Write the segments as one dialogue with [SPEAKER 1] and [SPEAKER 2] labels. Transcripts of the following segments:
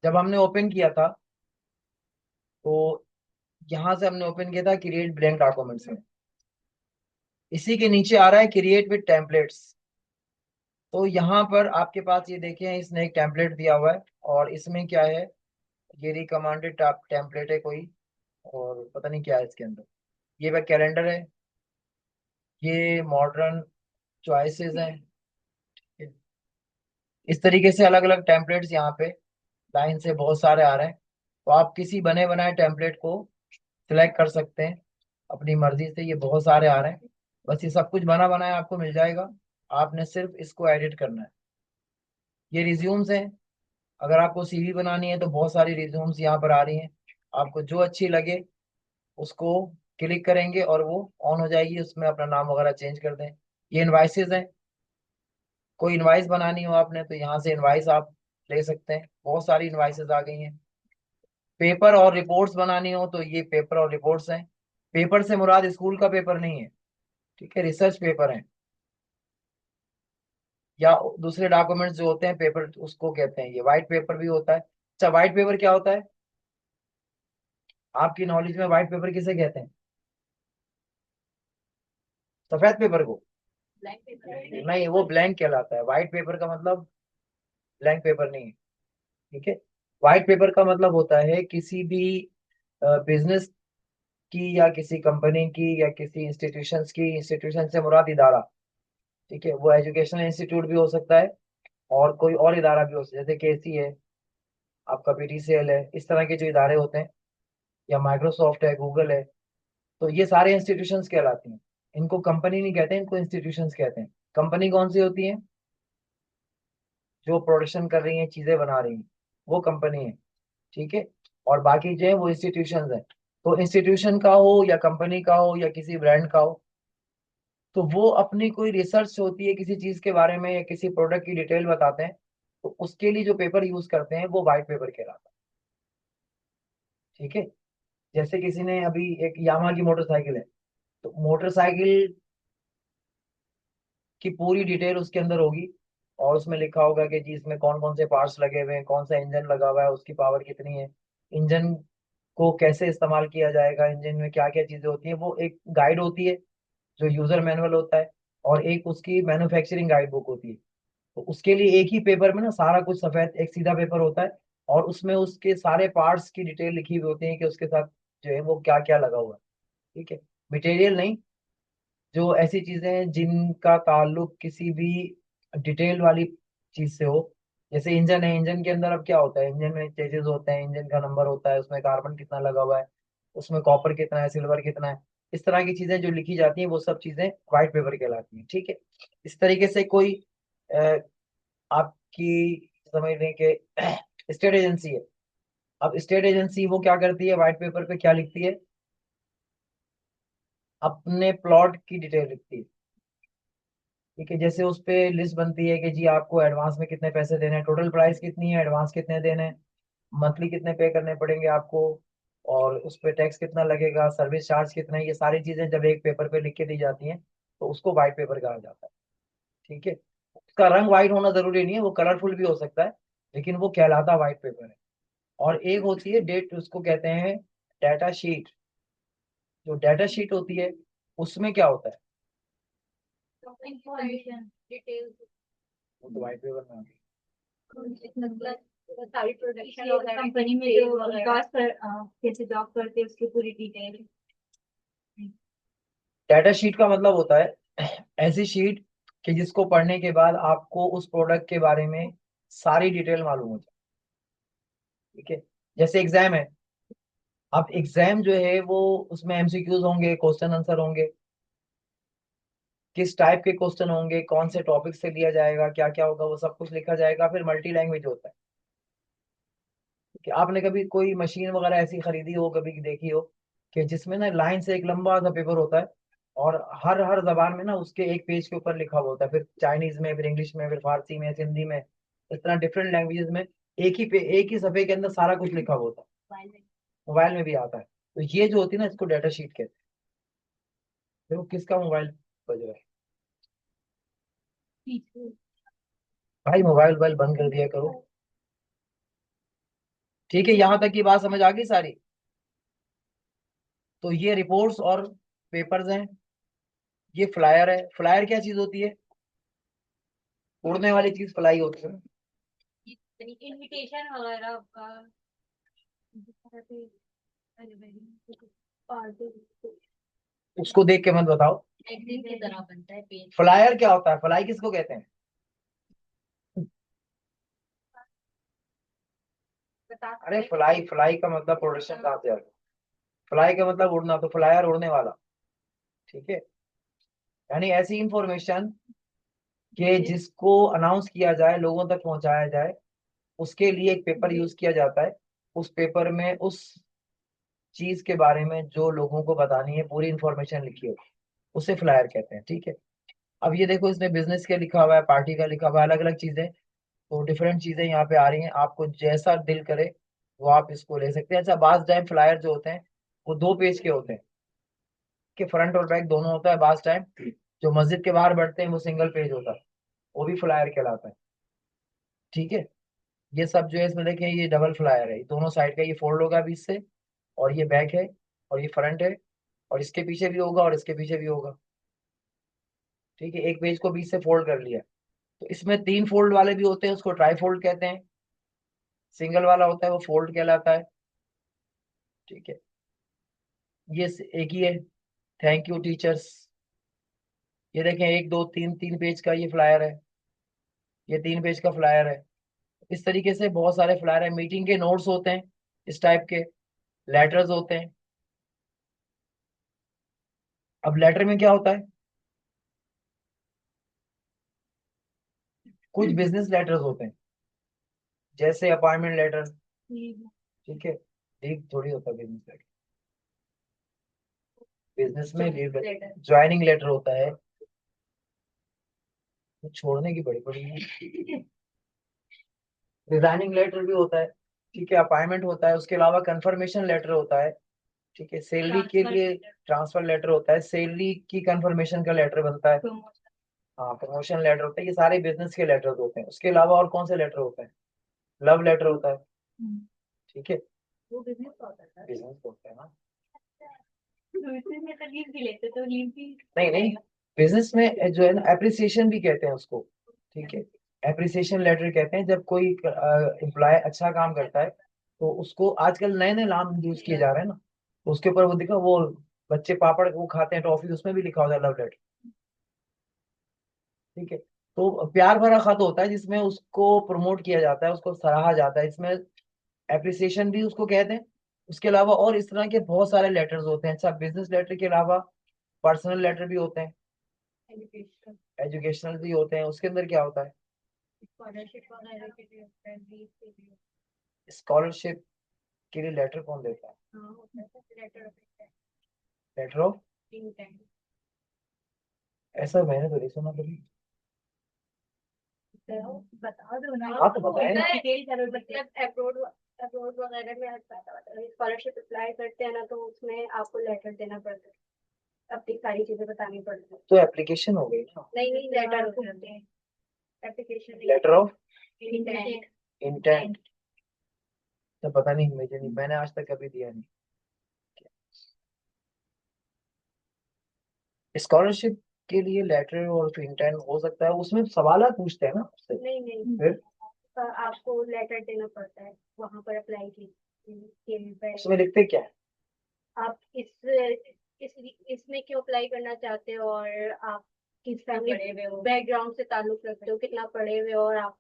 [SPEAKER 1] जब हमने ओपन किया था तो यहाँ से हमने ओपन किया था क्रिएट ब्लैंक डॉक्यूमेंट्स में। इसी के नीचे आ रहा है क्रिएट विद टेम्पलेट्स। तो यहाँ पर आपके पास ये देखें, इसने एक टेम्पलेट दिया हुआ है और इसमें क्या है, ये रिकमांडेड टेम्पलेट है कोई, और पता नहीं क्या है इसके अंदर। ये वह कैलेंडर है, ये मॉडर्न चॉइसेस हैं। इस तरीके से अलग अलग टेम्पलेट्स यहाँ पे लाइन से बहुत सारे आ रहे हैं। तो आप किसी बने बनाए टेम्पलेट को सिलेक्ट कर सकते हैं अपनी मर्जी से। ये बहुत सारे आ रहे हैं, बस ये सब कुछ बना बनाया आपको मिल जाएगा। आपने सिर्फ इसको एडिट करना है। ये रिज्यूम्स हैं। अगर आपको सीवी बनानी है तो बहुत सारी रिज्यूम्स यहाँ पर आ रही हैं। आपको जो अच्छी लगे उसको क्लिक करेंगे और वो ऑन हो जाएगी, उसमें अपना नाम वगैरह चेंज कर दें। ये इनवाइसेज हैं। कोई इनवाइस बनानी हो आपने तो यहाँ से इनवाइस आप ले सकते हैं। बहुत सारी इनवाइसेज आ गई हैं। पेपर और रिपोर्ट्स बनानी हो तो ये पेपर और रिपोर्ट्स हैं। पेपर से मुराद स्कूल का पेपर नहीं है, ठीक है, रिसर्च पेपर है या दूसरे डॉक्यूमेंट्स जो होते हैं पेपर उसको कहते हैं। ये व्हाइट पेपर भी होता है। अच्छा, व्हाइट पेपर क्या होता है? आपकी नॉलेज में व्हाइट पेपर किसे कहते हैं? सफेद पेपर को? नहीं, वो ब्लैंक कहलाता है। व्हाइट पेपर का मतलब ब्लैंक पेपर नहीं है, ठीक है। व्हाइट पेपर का मतलब होता है किसी भी बिजनेस की या किसी कंपनी की या किसी इंस्टीट्यूशंस की, इंस्टीट्यूशन से मुराद इदारा, ठीक है, वो एजुकेशनल इंस्टीट्यूट भी हो सकता है और कोई और इदारा भी हो सकता है, जैसे केसी है, आपका पीटीसीएल है, इस तरह के जो इदारे होते हैं, या माइक्रोसॉफ्ट है, गूगल है। तो ये सारे इंस्टीट्यूशंस कहलाती हैं। इनको कंपनी नहीं कहते, इनको इंस्टीट्यूशंस कहते हैं। कंपनी कौन सी होती है? जो प्रोडक्शन कर रही हैं, चीजें बना रही हैं, वो कंपनी है, ठीक है। और बाकी जो है वो इंस्टीट्यूशंस है। तो इंस्टीट्यूशन का हो या कंपनी का हो या किसी ब्रांड का हो, तो वो अपनी कोई रिसर्च होती है किसी चीज के बारे में या किसी प्रोडक्ट की डिटेल बताते हैं, तो उसके लिए जो पेपर यूज करते हैं वो व्हाइट पेपर कहलाता है, ठीक है। जैसे किसी ने अभी एक यामा की मोटरसाइकिल है, तो मोटरसाइकिल की पूरी डिटेल उसके अंदर होगी और उसमें लिखा होगा कि जी इसमें कौन कौन से पार्ट्स लगे हुए हैं, कौन सा इंजन लगा हुआ है, उसकी पावर कितनी है, इंजन को कैसे इस्तेमाल किया जाएगा, इंजन में क्या क्या चीजें होती हैं। वो एक गाइड होती है जो यूजर मैनुअल होता है, और एक उसकी मैन्युफैक्चरिंग गाइड बुक होती है। तो उसके लिए एक ही पेपर में ना सारा कुछ सफेद एक सीधा पेपर होता है, और उसमें उसके सारे पार्ट्स की डिटेल लिखी हुई होती है कि उसके साथ जो है वो क्या क्या लगा हुआ है, ठीक है। मटेरियल नहीं, जो ऐसी चीजें हैं जिनका ताल्लुक किसी भी डिटेल वाली चीज से हो। जैसे इंजन है, इंजन के अंदर अब क्या होता है, इंजन में चेजेस होते हैं, इंजन का नंबर होता है, उसमें कार्बन कितना लगा हुआ है, उसमें कॉपर कितना है, सिल्वर कितना है। इस तरह की चीजें जो लिखी जाती हैं वो सब चीजें व्हाइट पेपर कहलाती हैं, ठीक है। इस तरीके से कोई अ, आपकी समझ लें कि स्टेट एजेंसी है। अब स्टेट एजेंसी वो क्या करती है, व्हाइट पेपर पे क्या लिखती है? अपने प्लॉट की डिटेल लिखती है, ठीक है। जैसे उस पे लिस्ट बनती है कि जी आपको एडवांस में कितने पैसे देने हैं, टोटल प्राइस कितनी है, एडवांस कितने देने हैं, मंथली कितने पे करने पड़ेंगे आपको, और उस पे टैक्स कितना लगेगा, सर्विस चार्ज कितना है। ये सारी चीजें जब एक पेपर पे लिख के दी जाती हैं तो उसको व्हाइट पेपर कहा जाता है, ठीक है। उसका रंग व्हाइट होना जरूरी नहीं है, वो कलरफुल भी हो सकता है, लेकिन वो कहलाता व्हाइट पेपर है। और एक होती है डेट, उसको कहते हैं डाटा शीट। जो डाटा शीट होती है उसमें क्या होता है?
[SPEAKER 2] इंफॉर्मेशन डिटेल्स,
[SPEAKER 1] वो तो व्हाइट पेपर में आती
[SPEAKER 2] मतलब सारी प्रोडक्शन वगैरह कंपनी में जो विकास कर कैसे जॉब करते हैं उसकी पूरी डिटेल।
[SPEAKER 1] है। डाटा शीट का मतलब होता है ऐसी शीट कि जिसको पढ़ने के बाद आपको उस प्रोडक्ट के बारे में सारी डिटेल मालूम हो जाए, ठीक है। जैसे एग्जाम है, अब एग्जाम जो है वो उसमें एमसीक्यूज होंगे, क्वेश्चन आंसर होंगे, किस टाइप के क्वेश्चन होंगे, कौन से टॉपिक से लिया जाएगा, क्या क्या होगा, वो सब कुछ लिखा जाएगा। फिर मल्टी लैंग्वेज होता है कि आपने कभी कोई मशीन वगैरह ऐसी खरीदी हो, कभी देखी हो कि जिसमें ना लाइन से एक लंबा सा पेपर होता है, और हर हर जबान में ना उसके एक पेज के ऊपर लिखा हुआ होता है, फिर चाइनीज में, फिर इंग्लिश में, फिर फारसी में, हिंदी में, इस तरह डिफरेंट लैंग्वेजेस में एक ही सफे के अंदर सारा कुछ लिखा हुआ होता है। मोबाइल में भी आता है। तो ये जो होती है ना, इसको डाटा शीट कहते हैं। देखो किसका मोबाइल बज रहा है। भाई मोबाइल मोबाइल बंद कर दिया करो। ठीक है, यहां तक की बात समझ आ गई सारी। तो ये रिपोर्ट्स और पेपर्स हैं, ये फ्लायर है। फ्लायर क्या चीज होती है? उड़ने वाली चीज फ्लाई होती है।
[SPEAKER 2] इनविटेशन वगैरह
[SPEAKER 1] उसको देख के मत बताओ।
[SPEAKER 2] मैगजीन की तरह बनता है पेज।
[SPEAKER 1] फ्लायर क्या होता है? फ्लाई किसको कहते हैं?
[SPEAKER 2] बता
[SPEAKER 1] अरे
[SPEAKER 2] सकते
[SPEAKER 1] फ्लाई, फ्लाई का मतलब प्रोडक्शन कहाँ से आ गया? फ्लाई का मतलब उड़ना, तो फ्लायर उड़ने वाला। ठीक है, यानी ऐसी इंफॉर्मेशन कि जिसको अनाउंस किया जाए, लोगों तक पहुंचाया जाए, उसके लिए एक पेपर यूज किया जाता है। उस पेपर में उस चीज के बारे में जो लोगों को बतानी है पूरी इंफॉर्मेशन लिखी हो, उसे फ्लायर कहते हैं। ठीक है, अब ये देखो, इसमें बिजनेस का लिखा हुआ है, पार्टी का लिखा हुआ है, अलग अलग चीजें। तो डिफरेंट चीजें यहाँ पे आ रही हैं, आपको जैसा दिल करे वो आप इसको ले सकते हैं। अच्छा, बाज टाइम फ्लायर जो होते हैं वो 2 पेज के होते हैं, कि फ्रंट और बैक दोनों होता है। बाज टाइम जो मस्जिद के बाहर बैठते हैं वो सिंगल पेज होता है, वो भी फ्लायर कहलाता है। ठीक है, ये सब जो है इसमें देखें, ये डबल फ्लायर है, ये दोनों साइड का, ये फोल्ड होगा बीच से, और ये बैक है, और ये फ्रंट है, और इसके पीछे भी होगा और इसके पीछे भी होगा। ठीक है, एक पेज को बीच से फोल्ड कर लिया। तो इसमें 3 फोल्ड वाले भी होते हैं, उसको ट्राई फोल्ड कहते हैं। सिंगल वाला होता है वो फोल्ड कहलाता है। ठीक है, ये एक ही है, थैंक यू टीचर्स। ये देखें, 1 2 3, 3 पेज का ये फ्लायर है, ये 3 पेज का फ्लायर है। इस तरीके से बहुत सारे फ्लायर है। मीटिंग के नोट्स होते हैं इस टाइप के, लेटर्स होते हैं। अब लेटर में क्या होता है? कुछ बिजनेस लेटर्स होते हैं, जैसे अपॉइंटमेंट लेटर। ठीक है, लीव थोड़ी होता है बिजनेस लेटर। बिजनेस में लीव लेटर, ज्वाइनिंग लेटर होता है, वो छोड़ने की बड़ी बड़ी है। रिजाइनिंग लेटर भी होता है। ठीक है, अपॉइंटमेंट होता है, उसके अलावा कंफर्मेशन लेटर होता है। ठीक है, सैलरी के लिए ट्रांसफर लेटर होता है, सैलरी की कंफर्मेशन का लेटर बनता है। हाँ, प्रमोशन लेटर होता है, ये सारे बिजनेस के लेटर्स होते हैं। उसके अलावा और कौन से लेटर होते हैं? लव लेटर होता है। ठीक है,
[SPEAKER 2] वो बिजनेस का होता था।
[SPEAKER 1] बिजनेस होता है ना।
[SPEAKER 2] बिजनेस में तो लीव भी लेते तो लीव भी
[SPEAKER 1] नहीं नहीं, बिजनेस में जो है ना, एप्रिसिएशन भी कहते हैं उसको। ठीक है, एप्रिसिएशन लेटर कहते हैं जब कोई एम्प्लॉय अच्छा काम करता है, तो उसको आजकल नए नए नाम यूज किए जा रहे हैं ना, तो उसके ऊपर वो दिखा, वो बच्चे पापड़ वो खाते हैं टॉफी, उसमें भी लिखा होता है लव लेटर। ठीक है, तो प्यार भरा खत होता है जिसमें उसको प्रमोट किया जाता है, उसको सराहा जाता है, इसमें एप्रिसिएशन भी उसको कहते हैं। उसके अलावा और इस तरह के बहुत सारे लेटर्स होते हैं। अच्छा, बिजनेस लेटर के अलावा पर्सनल लेटर भी होते हैं,
[SPEAKER 2] एजुकेशन
[SPEAKER 1] एजुकेशनल भी होते हैं। उसके अंदर क्या होता है?
[SPEAKER 2] स्कॉलरशिप वगैरह के लिए फैमिली के लिए।
[SPEAKER 1] स्कॉलरशिप के लिए लेटर कौन देता है?
[SPEAKER 2] हाँ होता है letter of
[SPEAKER 1] letter of,
[SPEAKER 2] intent.
[SPEAKER 1] ऐसा मैंने तो नहीं सुना कभी।
[SPEAKER 2] बता दो ना,
[SPEAKER 1] हाँ तो बताए ना।
[SPEAKER 2] डिटेल करो। मतलब अब्रॉड अब्रॉड वगैरह में स्कॉलरशिप अप्लाई करते हैं ना, तो उसमें आपको लेटर देना पड़ता है, अपनी सारी चीजें बतानी पड़ती है।
[SPEAKER 1] तो एप्लीकेशन हो गई ना।
[SPEAKER 2] नहीं नहीं, लेटर होते हैं, application
[SPEAKER 1] letter of
[SPEAKER 2] intent.
[SPEAKER 1] Intent, तो पता नहीं, मुझे नहीं, मैंने आज तक कभी दिया नहीं। स्कॉलरशिप के लिए लेटर और इंटेंट हो सकता है, उसमें सवाल पूछते हैं ना उससे।
[SPEAKER 2] नहीं नहीं,
[SPEAKER 1] फिर
[SPEAKER 2] आपको लेटर देना पड़ता है वहां पर अप्लाई के
[SPEAKER 1] उसमें लिखते क्या है?
[SPEAKER 2] आप इस इसमें क्यों अप्लाई करना चाहते हो, और आप किस फैमिली बैकग्राउंड से ताल्लुक रखते हो, कितना पढ़े हुए हो, और आप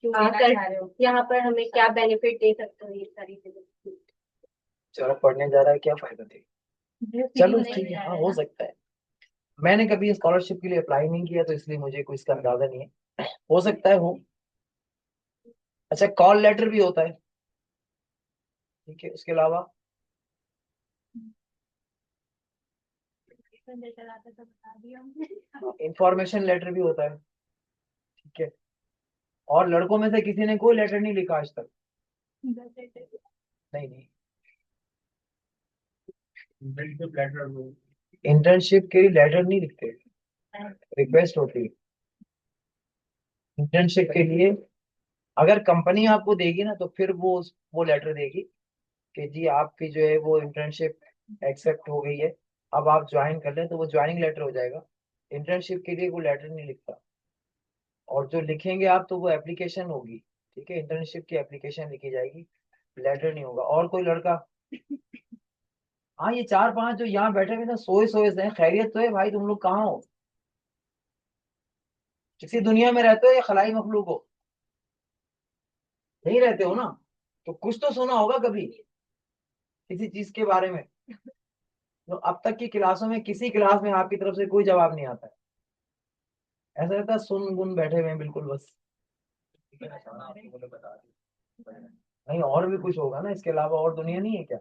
[SPEAKER 2] क्यों आकर यहाँ पर हमें क्या बेनिफिट दे सकते हो, ये सारी चीजें।
[SPEAKER 1] चलो, पढ़ने जा रहा है, क्या फायदा दे। चलो ठीक है, हाँ हो सकता है। मैंने कभी स्कॉलरशिप के लिए अप्लाई नहीं किया, तो इसलिए मुझे कोई इसका अंदाजा नहीं है, हो सकता है हो। अच्छा, कॉल लेटर भी होता है। ठीक है, उसके अलावा
[SPEAKER 2] चलाते तो बता दिया हमने।
[SPEAKER 1] इंफॉर्मेशन लेटर भी होता है। ठीक है, और लड़कों में से किसी ने कोई लेटर नहीं लिखा आज तक? नहीं नहीं, इंटर्नशिप के लिए लेटर नहीं लिखते, रिक्वेस्ट होती है इंटर्नशिप के लिए। अगर कंपनी आपको देगी ना तो फिर वो लेटर देगी कि जी आपकी जो है वो इंटर्नशिप एक्सेप्ट हो गई है, अब आप ज्वाइन कर लें, तो वो ज्वाइनिंग लेटर हो जाएगा। इंटर्नशिप के लिए वो लेटर नहीं लिखता। और जो लिखेंगे आप तो वो एप्लीकेशन होगी, ठीक है, इंटर्नशिप की एप्लीकेशन लिखी जाएगी, लेटर नहीं होगा। और कोई लड़का, हाँ ये चार पांच जो यहाँ बैठे हुए ना सोए सोए से हैं, खैरियत तो है भाई, तुम लोग कहाँ हो, किसी दुनिया में रहते हो या खलाई मखलूक हो? नहीं रहते हो ना, तो कुछ तो सुना होगा कभी किसी चीज के बारे में। तो अब तक की क्लासों में किसी क्लास में आपकी तरफ से कोई जवाब नहीं आता है, ऐसा रहता है सुन गुन बैठे हुए हैं बिल्कुल बस। नहीं और भी कुछ होगा ना इसके अलावा, और दुनिया नहीं है क्या?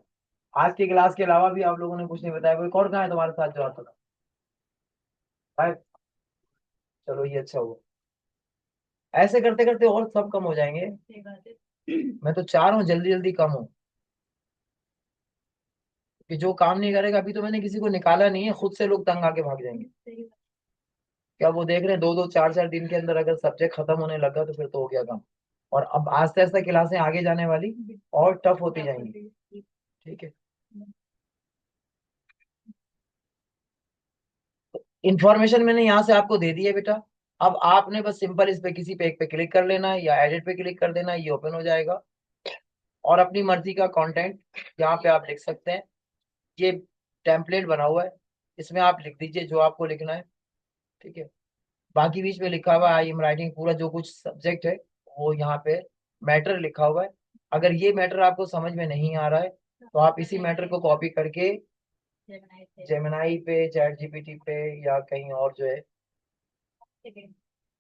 [SPEAKER 1] आज की क्लास के अलावा भी आप लोगों ने कुछ नहीं बताया, कोई और कहाँ है तुम्हारे साथ जो आता था? चलो ये अच्छा हुआ, ऐसे करते करते और सब कम हो जाएंगे। मैं तो चाह रहा हूँ जल्दी जल्दी कम हो, कि जो काम नहीं करेगा, अभी तो मैंने किसी को निकाला नहीं है, खुद से लोग तंग आके भाग जाएंगे। क्या वो देख रहे हैं दो दो चार चार दिन के अंदर अगर सब्जेक्ट खत्म होने लगा तो फिर तो हो गया काम। और अब आस्ते आस्ते क्लासें आगे जाने वाली और टफ होती जाएंगी, ठीक है। इंफॉर्मेशन मैंने यहाँ से आपको दे दी है बेटा। अब आपने बस सिंपल इस पे किसी पे एक पे क्लिक कर लेना है या एडिट पे क्लिक कर देना है, ये ओपन हो जाएगा। और अपनी मर्जी का कंटेंट यहाँ पे आप लिख सकते हैं। ये टेम्पलेट बना हुआ है, इसमें आप लिख दीजिए जो आपको लिखना है, ठीक है। बाकी बीच में लिखा हुआ है आई एम राइटिंग, पूरा जो कुछ सब्जेक्ट है वो यहाँ पे मैटर लिखा हुआ है। अगर ये मैटर आपको समझ में नहीं आ रहा है तो आप इसी मैटर को कॉपी करके जेमिनाई पे, चैट जीपीटी पे या कहीं और जो है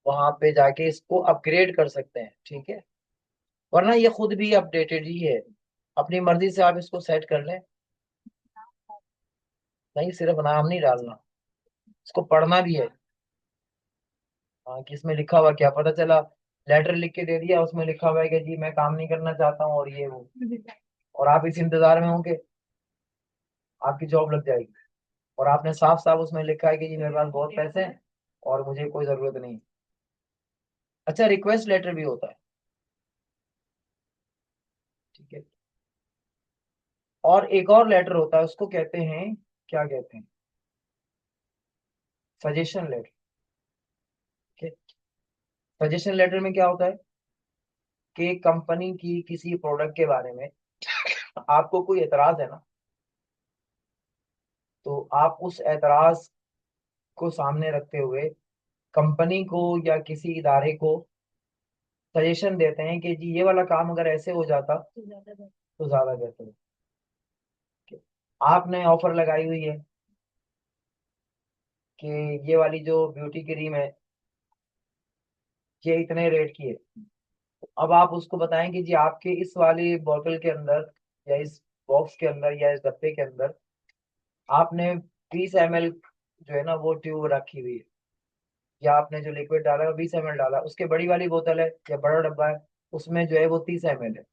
[SPEAKER 1] वहां पे जाके इसको अपग्रेड कर सकते हैं, ठीक है। वरना ये खुद भी अपडेटेड ही है, अपनी मर्जी से आप इसको सेट कर लें। नहीं सिर्फ नाम नहीं डालना, इसको पढ़ना भी है। हाँ कि इसमें लिखा हुआ क्या, पता चला लेटर लिख के दे दिया, उसमें लिखा हुआ है कि जी मैं काम नहीं करना चाहता हूँ और ये वो, और आप इस इंतजार में होंगे आपकी जॉब लग जाएगी, और आपने साफ साफ उसमें लिखा है कि जी मेरे पास बहुत पैसे हैं और मुझे कोई जरूरत नहीं। अच्छा रिक्वेस्ट लेटर भी होता है, ठीक है। और एक और लेटर होता है, उसको कहते हैं, क्या कहते हैं, सजेशन लेटर, ठीक है। सजेशन लेटर में क्या होता है कि कंपनी की किसी प्रोडक्ट के बारे में आपको कोई एतराज है ना, तो आप उस एतराज को सामने रखते हुए कंपनी को या किसी इदारे को सजेशन देते हैं कि जी ये वाला काम अगर ऐसे हो जाता तो ज्यादा बेहतर है। आपने ऑफर लगाई हुई है कि ये वाली जो ब्यूटी क्रीम है ये इतने रेट की है, अब आप उसको बताएं कि जी आपके इस वाली बोतल के अंदर या इस बॉक्स के अंदर या इस डब्बे के अंदर आपने 20 ml जो है ना वो ट्यूब रखी हुई है, या आपने जो लिक्विड डाला है वो 20 ml डाला, उसके बड़ी वाली बोतल है या बड़ा डब्बा है उसमें जो है वो 30 ml है।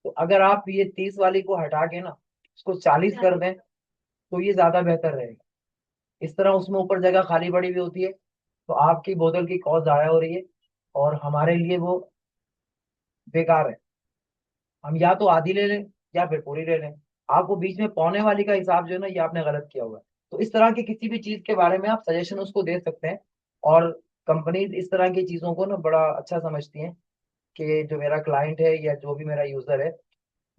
[SPEAKER 1] तो अगर आप ये 30 वाली को हटा के ना उसको 40 कर दें तो ये ज्यादा बेहतर रहेगा। इस तरह उसमें ऊपर जगह खाली पड़ी हुई होती है, तो आपकी बोतल की कॉस्ट जाया हो रही है और हमारे लिए वो बेकार है। हम या तो आधी ले लें या फिर पूरी ले लें, आपको बीच में पौने वाली का हिसाब जो है ना ये आपने गलत किया हुआ है। तो इस तरह की किसी भी चीज के बारे में आप सजेशन उसको दे सकते हैं। और कंपनी इस तरह की चीजों को ना बड़ा अच्छा समझती हैं कि जो मेरा क्लाइंट है या जो भी मेरा यूजर है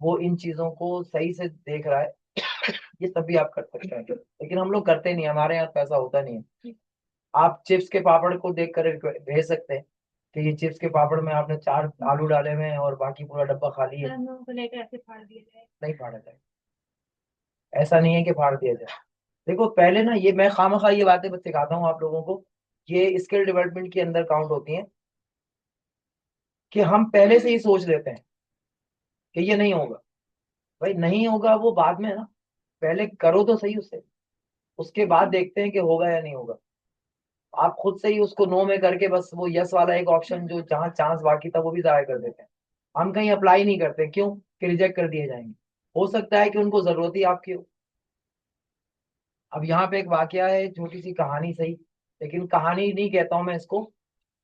[SPEAKER 1] वो इन चीजों को सही से देख रहा है। ये सब भी आप कर सकते हैं, लेकिन हम लोग करते नहीं, हमारे यहाँ पैसा होता नहीं है। आप चिप्स के पापड़ को देख कर भेज सकते हैं कि ये चिप्स के पापड़ में आपने 4 आलू डाले हुए हैं और बाकी पूरा डब्बा खाली है। नहीं फाड़ा जाए, ऐसा नहीं है कि फाड़ दिया जाए। देखो पहले ना ये मैं खामखा ये बातें बस सिखाता हूँ आप लोगों को, ये स्किल डेवलपमेंट के अंदर काउंट होती हैं, कि हम पहले से ही सोच लेते हैं कि ये नहीं होगा। भाई नहीं होगा वो बाद में है ना, पहले करो तो सही उससे, उसके बाद देखते हैं कि होगा या नहीं होगा। आप खुद से ही उसको नो में करके बस वो यस वाला एक ऑप्शन जो जहाँ चांस बाकी था वो भी जाया कर देते हैं। हम कहीं अप्लाई नहीं करते, क्यों कि रिजेक्ट कर दिए जाएंगे। हो सकता है कि उनको जरूरत ही आपकी हो। अब यहाँ पे एक वाकया है, छोटी सी कहानी सही, लेकिन कहानी नहीं कहता हूं मैं इसको,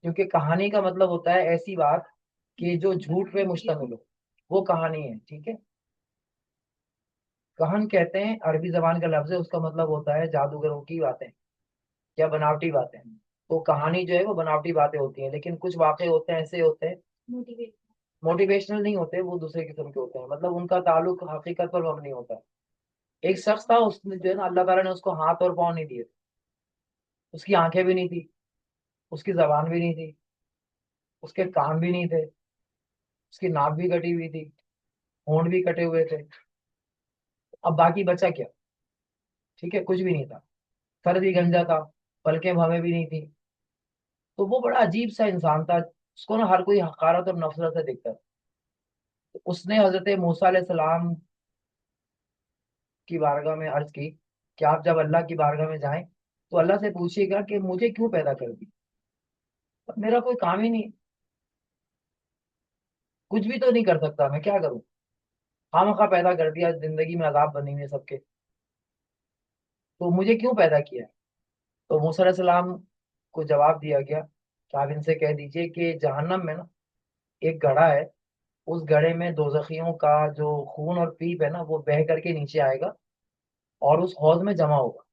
[SPEAKER 1] क्योंकि कहानी का मतलब होता है ऐसी बात कि जो झूठ पे मुश्तमिल हो, वो कहानी है। ठीक है। कहन कहते हैं, अरबी जबान का लफ्ज है, उसका मतलब होता है जादूगरों की बातें या बनावटी बातें। तो कहानी जो है वो बनावटी बातें होती हैं, लेकिन कुछ वाकये होते हैं, ऐसे होते हैं, मोटिवेशनल नहीं होते, वो दूसरे किस्म के होते हैं, मतलब उनका ताल्लुक हकीकत पर मबनी होता है। एक शख्स था, उसने जो है ना, अल्लाह ताला ने उसको हाथ और पाँव नहीं दिए, उसकी आंखें भी नहीं थी, उसकी जबान भी नहीं थी, उसके कान भी नहीं थे, उसकी नाक भी कटी हुई थी, होंठ भी कटे हुए थे। अब बाकी बचा क्या? ठीक है, कुछ भी नहीं था। सर भी गंजा था, पलकें भवें भी नहीं थी। तो वो बड़ा अजीब सा इंसान था, उसको ना हर कोई हकारत और नफरत से देखता था। तो उसने हजरत मूसा अलैहि सलाम की बारगाह में अर्ज की कि आप जब अल्लाह की बारगाह में जाएं तो अल्लाह से पूछिएगा कि मुझे क्यों पैदा कर दी, मेरा कोई काम ही नहीं, कुछ भी तो नहीं कर सकता, मैं क्या करूं, खामखा पैदा कर दिया, जिंदगी में अजाब बनी हुई है सबके, तो मुझे क्यों पैदा किया है? तो मूसा अलैहि सलाम को जवाब दिया गया कि आप इनसे कह दीजिए कि जहन्नम में ना एक घड़ा है, उस घड़े में दोजखियों का जो खून और पीप है ना, वो बह करके नीचे आएगा और उस हौज में जमा होगा।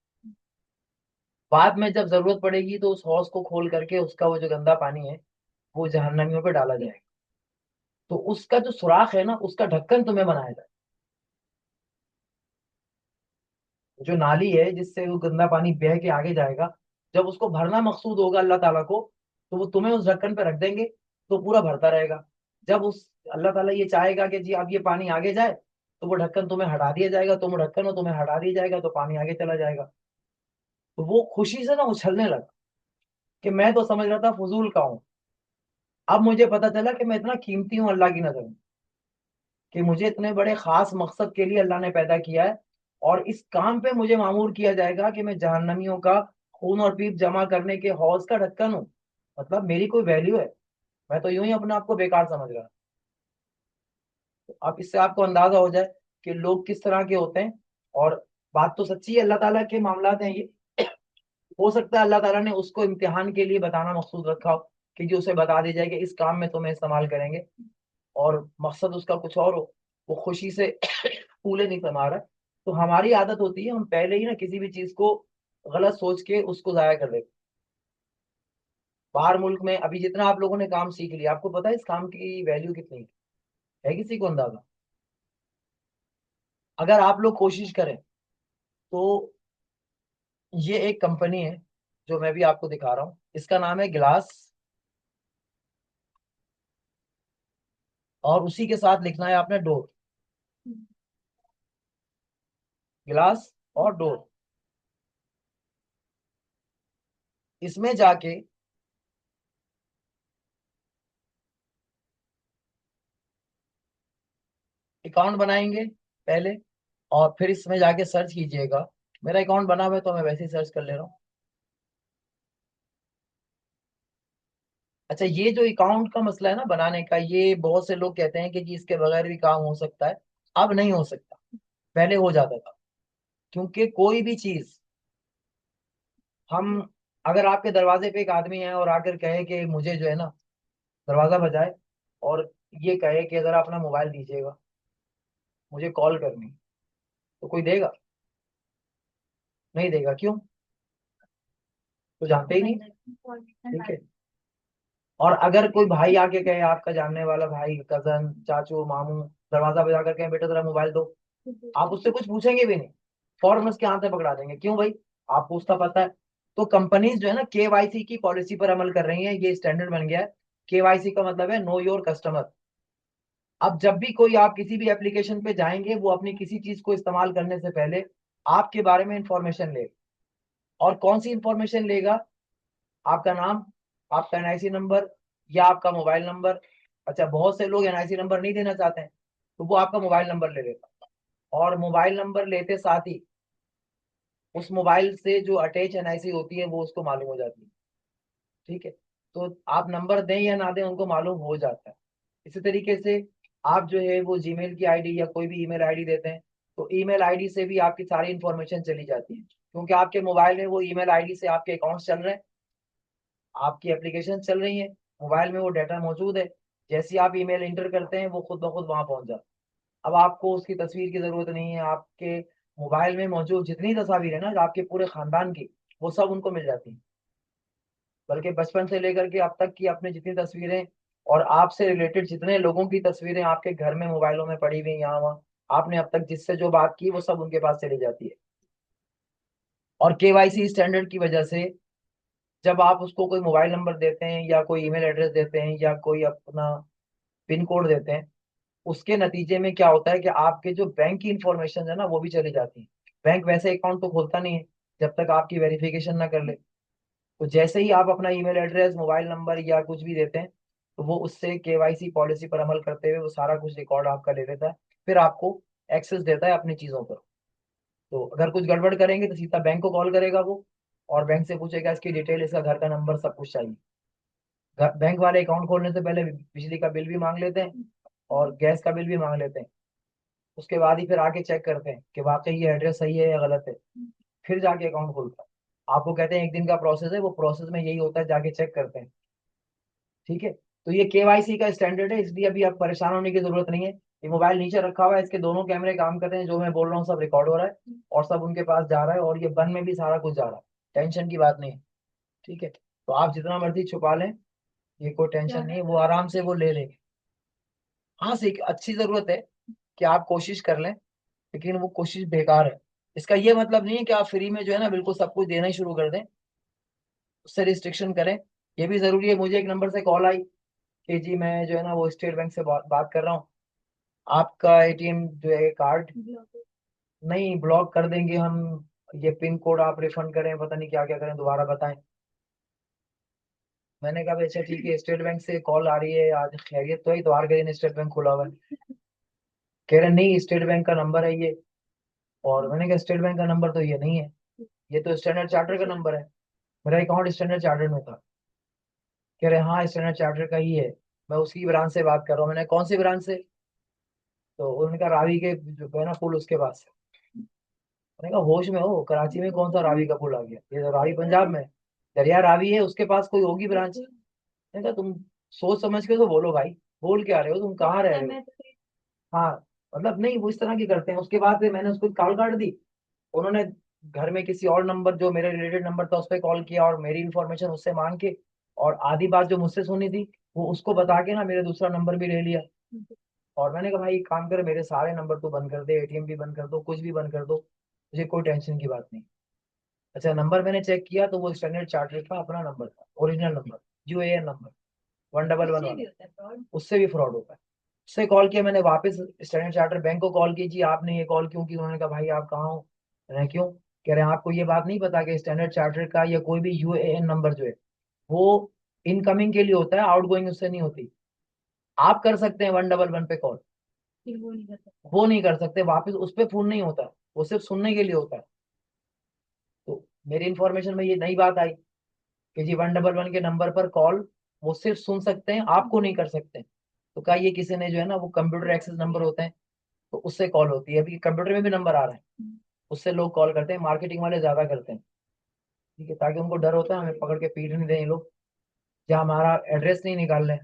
[SPEAKER 1] बाद में जब जरूरत पड़ेगी तो उस हौज को खोल करके उसका वो जो गंदा पानी है वो जहन्नमियों पे डाला जाएगा। तो उसका जो सुराख है ना, उसका ढक्कन तुम्हें बनाया जाए, जो नाली है जिससे वो गंदा पानी बह के आगे जाएगा, जब उसको भरना मकसूद होगा अल्लाह ताला को, तो वो तुम्हें उस ढक्कन पे रख देंगे, तो पूरा भरता रहेगा। जब उस अल्लाह ताला ये चाहेगा कि जी अब ये पानी आगे जाए, तो वो ढक्कन तुम्हें हटा दिया जाएगा, तुम ढक्कन हो, तुम्हें हटा दिया जाएगा, तो पानी आगे चला जाएगा। तो वो खुशी से ना उछलने लगा कि मैं तो समझ रहा था फजूल का हूँ, अब मुझे पता चला कि मैं इतना कीमती हूँ अल्लाह की नजर में, कि मुझे इतने बड़े खास मकसद के लिए अल्लाह ने पैदा किया है, और इस काम पे मुझे मामूर किया जाएगा कि मैं जहन्नमियों का खून और पीप जमा करने के हौज का ढक्कन हूँ। मतलब मेरी कोई वैल्यू है? मैं तो यूं ही अपने आप को बेकार समझ रहा। तो अब इससे आपको अंदाजा हो जाए कि लोग किस तरह के होते हैं। और बात तो सच्ची है, अल्लाह ताला के मामलात हैं ये। हो सकता है अल्लाह ताला ने उसको इम्तिहान के लिए बताना मकसूद रखा हो, कि जो उसे बता दी जाए कि इस काम में तुम्हें इस्तेमाल करेंगे, और मकसद उसका कुछ और हो, वो खुशी से फूले नहीं समा रहा है। तो हमारी आदत होती है, हम पहले ही ना किसी भी चीज को गलत सोच के उसको जाया कर देते। बाहर मुल्क में अभी जितना आप लोगों ने काम सीख लिया, आपको पता है इस काम की वैल्यू कितनी है किसी को अंदाजा? अगर आप लोग कोशिश करें तो ये एक कंपनी है जो मैं भी आपको दिखा रहा हूँ, इसका नाम है गिलास, और उसी के साथ लिखना है आपने डोर। गिलास और डोर, इसमें जाके अकाउंट बनाएंगे पहले, और फिर इसमें जाके सर्च कीजिएगा। मेरा अकाउंट बना हुआ है तो मैं वैसे ही सर्च कर ले रहा हूँ। अच्छा, ये जो अकाउंट का मसला है ना बनाने का, ये बहुत से लोग कहते हैं कि जी इसके बगैर भी काम हो सकता है। अब नहीं हो सकता, पहले हो जाता था। क्योंकि कोई भी चीज हम, अगर आपके दरवाजे पे एक आदमी है और आकर कहे कि मुझे जो है ना दरवाजा बजाए, और ये कहे कि अगर अपना मोबाइल दीजिएगा, मुझे कॉल करनी, तो कोई देगा? नहीं देगा। क्यों? तो जानते ही नहीं। ठीक है। और अगर कोई भाई आके कहे, आपका जानने वाला भाई, कजन, चाचू, मामू, दरवाजा बजा कर कहे बेटा जरा मोबाइल दो, आप उससे कुछ पूछेंगे भी नहीं, फौरन उसके हाथ में पकड़ा देंगे। क्यों भाई? आप पूछता पता है। तो कंपनीज जो है ना केवाईसी की पॉलिसी पर अमल कर रही हैं, ये स्टैंडर्ड बन गया है। केवाईसी का मतलब है नो योर कस्टमर। अब जब भी कोई आप किसी भी एप्लीकेशन पे जाएंगे, वो अपनी किसी चीज को इस्तेमाल करने से पहले आपके बारे में इंफॉर्मेशन ले। और कौन सी इंफॉर्मेशन लेगा? आपका नाम, आपका एनआईसी नंबर, या आपका मोबाइल नंबर। अच्छा, बहुत से लोग एनआईसी नंबर नहीं देना चाहते हैं, तो वो आपका मोबाइल नंबर ले लेगा। और मोबाइल नंबर लेते साथ ही उस मोबाइल से जो अटैच एनआईसी होती है वो उसको मालूम हो जाती है। ठीक है। तो आप नंबर दें या ना दें, उनको मालूम हो जाता है। इसी तरीके से आप जो है वो जीमेल की आईडी या कोई भी ईमेल आईडी देते हैं, तो ईमेल आईडी से भी आपकी सारी इंफॉर्मेशन चली जाती है, क्योंकि आपके मोबाइल में वो ईमेल आईडी से आपके अकाउंट्स चल रहे हैं, आपकी एप्लीकेशन चल रही है, मोबाइल में वो डाटा मौजूद है। जैसे ही आप ईमेल इंटर करते हैं वो खुद ब खुद वहां पहुंच जाता है। अब आपको उसकी तस्वीर की जरूरत नहीं है, आपके मोबाइल में मौजूद जितनी तस्वीर है ना आपके पूरे खानदान की, वो सब उनको मिल जाती है। बल्कि बचपन से लेकर के अब तक की अपनी जितनी तस्वीरें और आपसे रिलेटेड जितने लोगों की तस्वीरें आपके घर में मोबाइलों में पड़ी हुई हैं, यहाँ वहाँ आपने अब तक जिससे जो बात की वो सब उनके पास चली जाती है। और केवाईसी स्टैंडर्ड की वजह से जब आप उसको कोई मोबाइल नंबर देते हैं या कोई ईमेल एड्रेस देते हैं या कोई अपना पिन कोड देते हैं, उसके नतीजे में क्या होता है कि आपके जो बैंक की इंफॉर्मेशन है ना वो भी चली जाती है। बैंक वैसे अकाउंट तो खोलता नहीं है जब तक आपकी वेरिफिकेशन ना कर ले। तो जैसे ही आप अपना ईमेल एड्रेस, मोबाइल नंबर या कुछ भी देते हैं, तो वो उससे केवाईसी पॉलिसी पर अमल करते हुए वो सारा कुछ रिकॉर्ड आपका ले लेता है। फिर आपको एक्सेस देता है अपनी चीजों पर। तो अगर कुछ गड़बड़ करेंगे तो सीधा बैंक को कॉल करेगा वो, और बैंक से पूछेगा इसकी डिटेल, इसका घर का नंबर, सब कुछ चाहिए। बैंक वाले अकाउंट खोलने से पहले बिजली का बिल भी मांग लेते हैं और गैस का बिल भी मांग लेते हैं। उसके बाद ही फिर आके चेक करते हैं कि वाकई ये एड्रेस सही है या गलत है, फिर जाके अकाउंट खुलता है। आपको कहते हैं एक दिन का प्रोसेस है, वो प्रोसेस में यही होता है, जाके चेक करते हैं। ठीक है। तो ये केवाईसी का स्टैंडर्ड है, इसलिए अभी आप परेशान होने की जरूरत नहीं है। ये मोबाइल नीचे रखा हुआ है, इसके दोनों कैमरे काम कर रहे हैं, जो मैं बोल रहा हूँ सब रिकॉर्ड हो रहा है और सब उनके पास जा रहा है, और ये बन में भी सारा कुछ जा रहा है। टेंशन की बात नहीं है। ठीक है। तो आप जितना मर्जी छुपा लें, ये कोई टेंशन नहीं है, वो आराम से वो ले लेंगे। हाँ, सीख अच्छी जरूरत है कि आप कोशिश कर लें, लेकिन वो कोशिश बेकार है। इसका ये मतलब नहीं है कि आप फ्री में जो है ना बिल्कुल सब कुछ देना ही शुरू कर दें, उससे रिस्ट्रिक्शन करें। ये भी जरूरी है। मुझे एक नंबर से कॉल आई कि जी मैं जो है ना वो स्टेट बैंक से बात कर रहा हूँ, आपका एटीएम जो है कार्ड नहीं, ब्लॉक कर देंगे हम, ये पिन कोड आप रिफंड करें, पता नहीं क्या क्या करें, दोबारा बताएं। मैंने कहा भाई अच्छा ठीक है, स्टेट बैंक से कॉल आ रही है, आज खैरियत तो है, इतवार के दिन स्टेट बैंक खुला हुआ है। कह रहे नहीं स्टेट बैंक का नंबर है ये। और मैंने कहा स्टेट बैंक का नंबर तो ये नहीं है, ये तो स्टैंडर्ड चार्टर का नंबर है। मेरा अकाउंट स्टैंडर्ड चार्टर्ड में था। कह रहे हाँ स्टैंडर्ड चार्टर्ड का ही है, मैं उसकी ब्रांच से बात कर रहा हूँ। मैंने कौन सी ब्रांच से? तो उन्होंने कहा रावी के जो है ना पुल उसके पास से। मैंने कहा होश में हो, कराची में कौन सा रावी का पुल आ गया, ये तो रावी पंजाब में है। दरिया रावी है, उसके पास कोई होगी ब्रांच। मैंने कहा तुम सोच समझ के तो बोलो भाई, बोल क्या रहे हो, तुम कहाँ रह रहे हो? हाँ, मतलब नहीं, वो इस तरह की करते हैं। उसके बाद फिर मैंने उसको कॉल काट दी। उन्होंने घर में किसी और नंबर जो मेरे रिलेटेड नंबर था उस पर कॉल किया और मेरी इन्फॉर्मेशन उससे मांग के, और आधी बात जो मुझसे सुनी थी वो उसको बता के ना मेरे दूसरा नंबर भी ले लिया। और मैंने कहा भाई एक काम कर, मेरे सारे नंबर तो बंद कर दे, एटीएम भी बंद कर दो, कुछ भी बंद कर दो, मुझे कोई टेंशन की बात नहीं। अच्छा, नंबर मैंने चेक किया तो वो स्टैंडर्ड चार्टर्ड का अपना नंबर था, ओरिजिनल नंबर, यूएएन नंबर 111 वाला। उससे भी फ्रॉड होता है। उससे कॉल किया मैंने वापस, स्टैंडर्ड चार्टर्ड बैंक को कॉल की, जी आपने ये कॉल क्यों की? उन्होंने कहा भाई आप कहाँ हो? मैंने क्यों? कह रहे हैं आपको ये बात नहीं पता कि स्टैंडर्ड चार्टर्ड का या कोई भी यूएएन नंबर जो है वो इनकमिंग के लिए होता है, आउटगोइंग उससे नहीं होती। आप कर सकते हैं 111 पे कॉल, वो नहीं कर सकते, वापस उस पर फोन नहीं होता, वो सिर्फ सुनने के लिए होता है। तो मेरी इन्फॉर्मेशन में ये नई बात आई कि जी 111 के नंबर पर कॉल वो सिर्फ सुन सकते हैं, आपको नहीं कर सकते। तो कहा ये किसी ने जो है ना वो कंप्यूटर एक्सेस नंबर होते हैं, तो उससे कॉल होती है। अभी कंप्यूटर में भी नंबर आ रहा है, उससे लोग कॉल करते हैं, मार्केटिंग वाले ज्यादा करते हैं। ठीक है, ताकि उनको डर होता है हमें पकड़ के पीट नहीं दें ये लोग, या हमारा एड्रेस नहीं निकाल लें।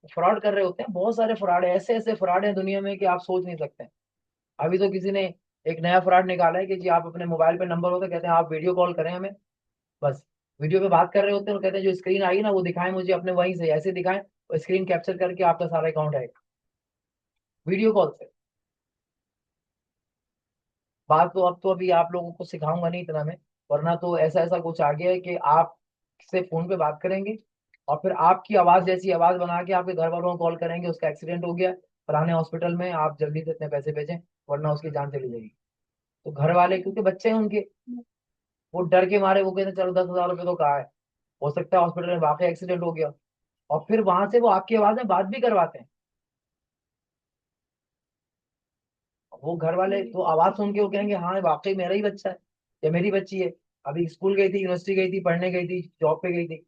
[SPEAKER 1] फ्रॉड कर रहे होते हैं, बहुत सारे फ्रॉड है, ऐसे ऐसे फ्रॉड है दुनिया में कि आप सोच नहीं सकते। अभी तो किसी ने एक नया फ्रॉड निकाला है कि जी आप अपने मोबाइल पे नंबर होता है, कहते हैं आप वीडियो कॉल करें हमें, बस वीडियो पे बात कर रहे होते हैं और कहते हैं जो स्क्रीन आई ना वो दिखाएं मुझे अपने वहीं से, ऐसे दिखाएं, और स्क्रीन कैप्चर करके आपका सारा अकाउंट आएगा वीडियो कॉल से। बात तो अब तो अभी आप लोगों को सिखाऊंगा नहीं इतना मैं, वरना तो ऐसा ऐसा कुछ आ गया है कि आप से फोन पे बात करेंगे और फिर आपकी आवाज जैसी आवाज बना के आपके घर वालों को कॉल करेंगे, उसका एक्सीडेंट हो गया फलाने हॉस्पिटल में, आप जल्दी से इतने पैसे भेजें वरना उसकी जान चली जाएगी। तो घर वाले क्योंकि बच्चे हैं उनके, वो डर के मारे वो कहते हैं, चलो 10,000 रुपये तो कहा है, हो सकता है हॉस्पिटल में वाकई एक्सीडेंट हो गया, और फिर वहां से वो आपकी आवाज में बात भी करवाते हैं। वो घर वाले तो आवाज सुन के वो कहेंगे हाँ वाकई मेरा ही बच्चा है या मेरी बच्ची है, अभी स्कूल गई थी, यूनिवर्सिटी गई थी, पढ़ने गई थी, जॉब पे गई थी,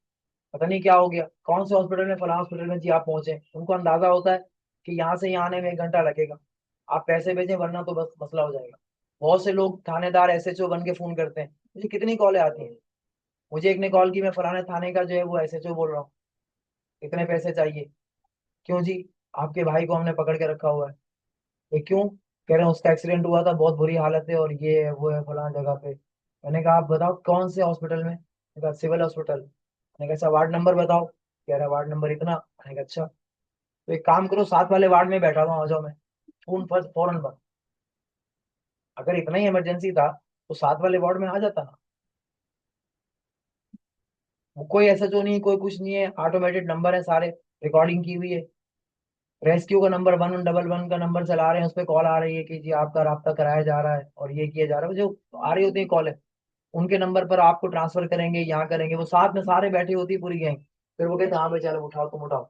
[SPEAKER 1] पता नहीं क्या हो गया, कौन से हॉस्पिटल में, फलां हॉस्पिटल में जी आप पहुंचे। उनको अंदाजा होता है कि यहाँ से यहाँ आने में 1 घंटा लगेगा, आप पैसे भेजें वरना तो बस मसला हो जाएगा। बहुत से लोग थानेदार एसएचओ बन के फोन करते हैं, मुझे कितनी कॉलें आती हैं। मुझे एक ने कॉल की, मैं फलाने थाने का जो है वो एसएचओ बोल रहा हूँ, इतने पैसे चाहिए। क्यों जी? आपके भाई को हमने पकड़ के रखा हुआ है। ये क्यों? कह रहे हैं उसका एक्सीडेंट हुआ था, बहुत बुरी हालत है, और ये है वो है फलाना जगह पे। मैंने कहा आप बताओ कौन से हॉस्पिटल में? मैंने कहा सिविल हॉस्पिटल। मैंने कहा अच्छा वार्ड नंबर बताओ। कह रहा वार्ड नंबर इतना। मैंने कहा अच्छा, तो एक काम करो, साथ वाले वार्ड में बैठा हुआ, आ जाओ। मैं फोन फर्स्ट फौरन बंद। अगर इतना ही इमरजेंसी था तो साथ वाले वार्ड में आ जाता ना। वो कोई एसएचओ नहीं, कोई कुछ नहीं है, ऑटोमेटेड नंबर है सारे, रिकॉर्डिंग की हुई है। रेस्क्यू का नंबर 111 का नंबर चला रहे हैं, उस पर कॉल आ रही है कि जी आपका राब्ता कराया जा रहा है और ये किया जा रहा है, जो आ रही होती है कॉल है, उनके नंबर पर आपको ट्रांसफर करेंगे, यहाँ करेंगे, वो साथ में सारे बैठी होती है पूरी गैंग। फिर वो कहते हैं हाँ भाई चलो उठाओ, तुम उठाओ।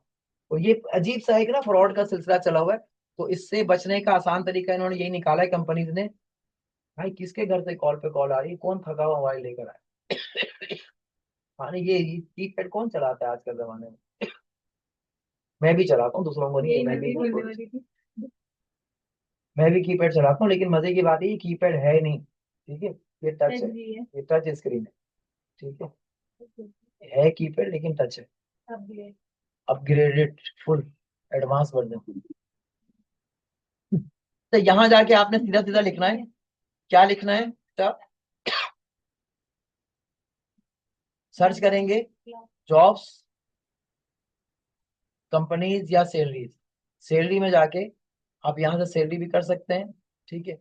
[SPEAKER 1] तो ये अजीब सा एक ना फ्रॉड का सिलसिला चला हुआ है। तो इससे बचने का आसान तरीका इन्होंने यही निकाला है कंपनीज ने। भाई किसके घर से कॉल पे कॉल आ रही है, कौन थका हुआ मोबाइल लेकर आए? हाँ नहीं, ये कीपैड कौन चलाता है आज के जमाने में? मैं भी चलाता हूँ, दूसरों को नहीं, मैं भी कीपैड चलाता हूँ, लेकिन मजे की बात है ये कीपैड है नहीं, ठीक है। ये टच है, ये टच स्क्रीन है, ठीक है कीपैड लेकिन टच है। Upgraded, full advance version. तो यहाँ जाके आपने सीधा सीधा लिखना है, क्या लिखना है? तो सर्च करेंगे जॉब्स, कंपनीज या सैलरीज। सैलरी में जाके आप यहाँ से सैलरी भी कर सकते हैं, ठीक है।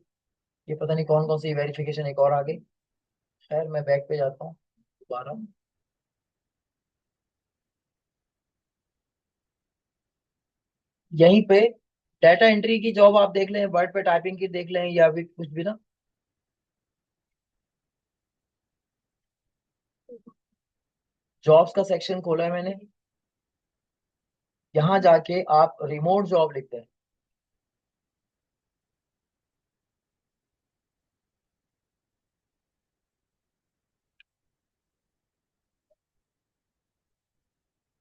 [SPEAKER 1] ये पता नहीं कौन कौन सी वेरिफिकेशन एक और आ गई। खैर मैं बैक पे जाता हूँ दोबारा। यहीं पे डाटा एंट्री की जॉब आप देख लें, वर्ड पे टाइपिंग की देख लें, या भी कुछ भी ना। जॉब्स का सेक्शन खोला है मैंने। यहाँ जाके आप रिमोट जॉब लिखते हैं,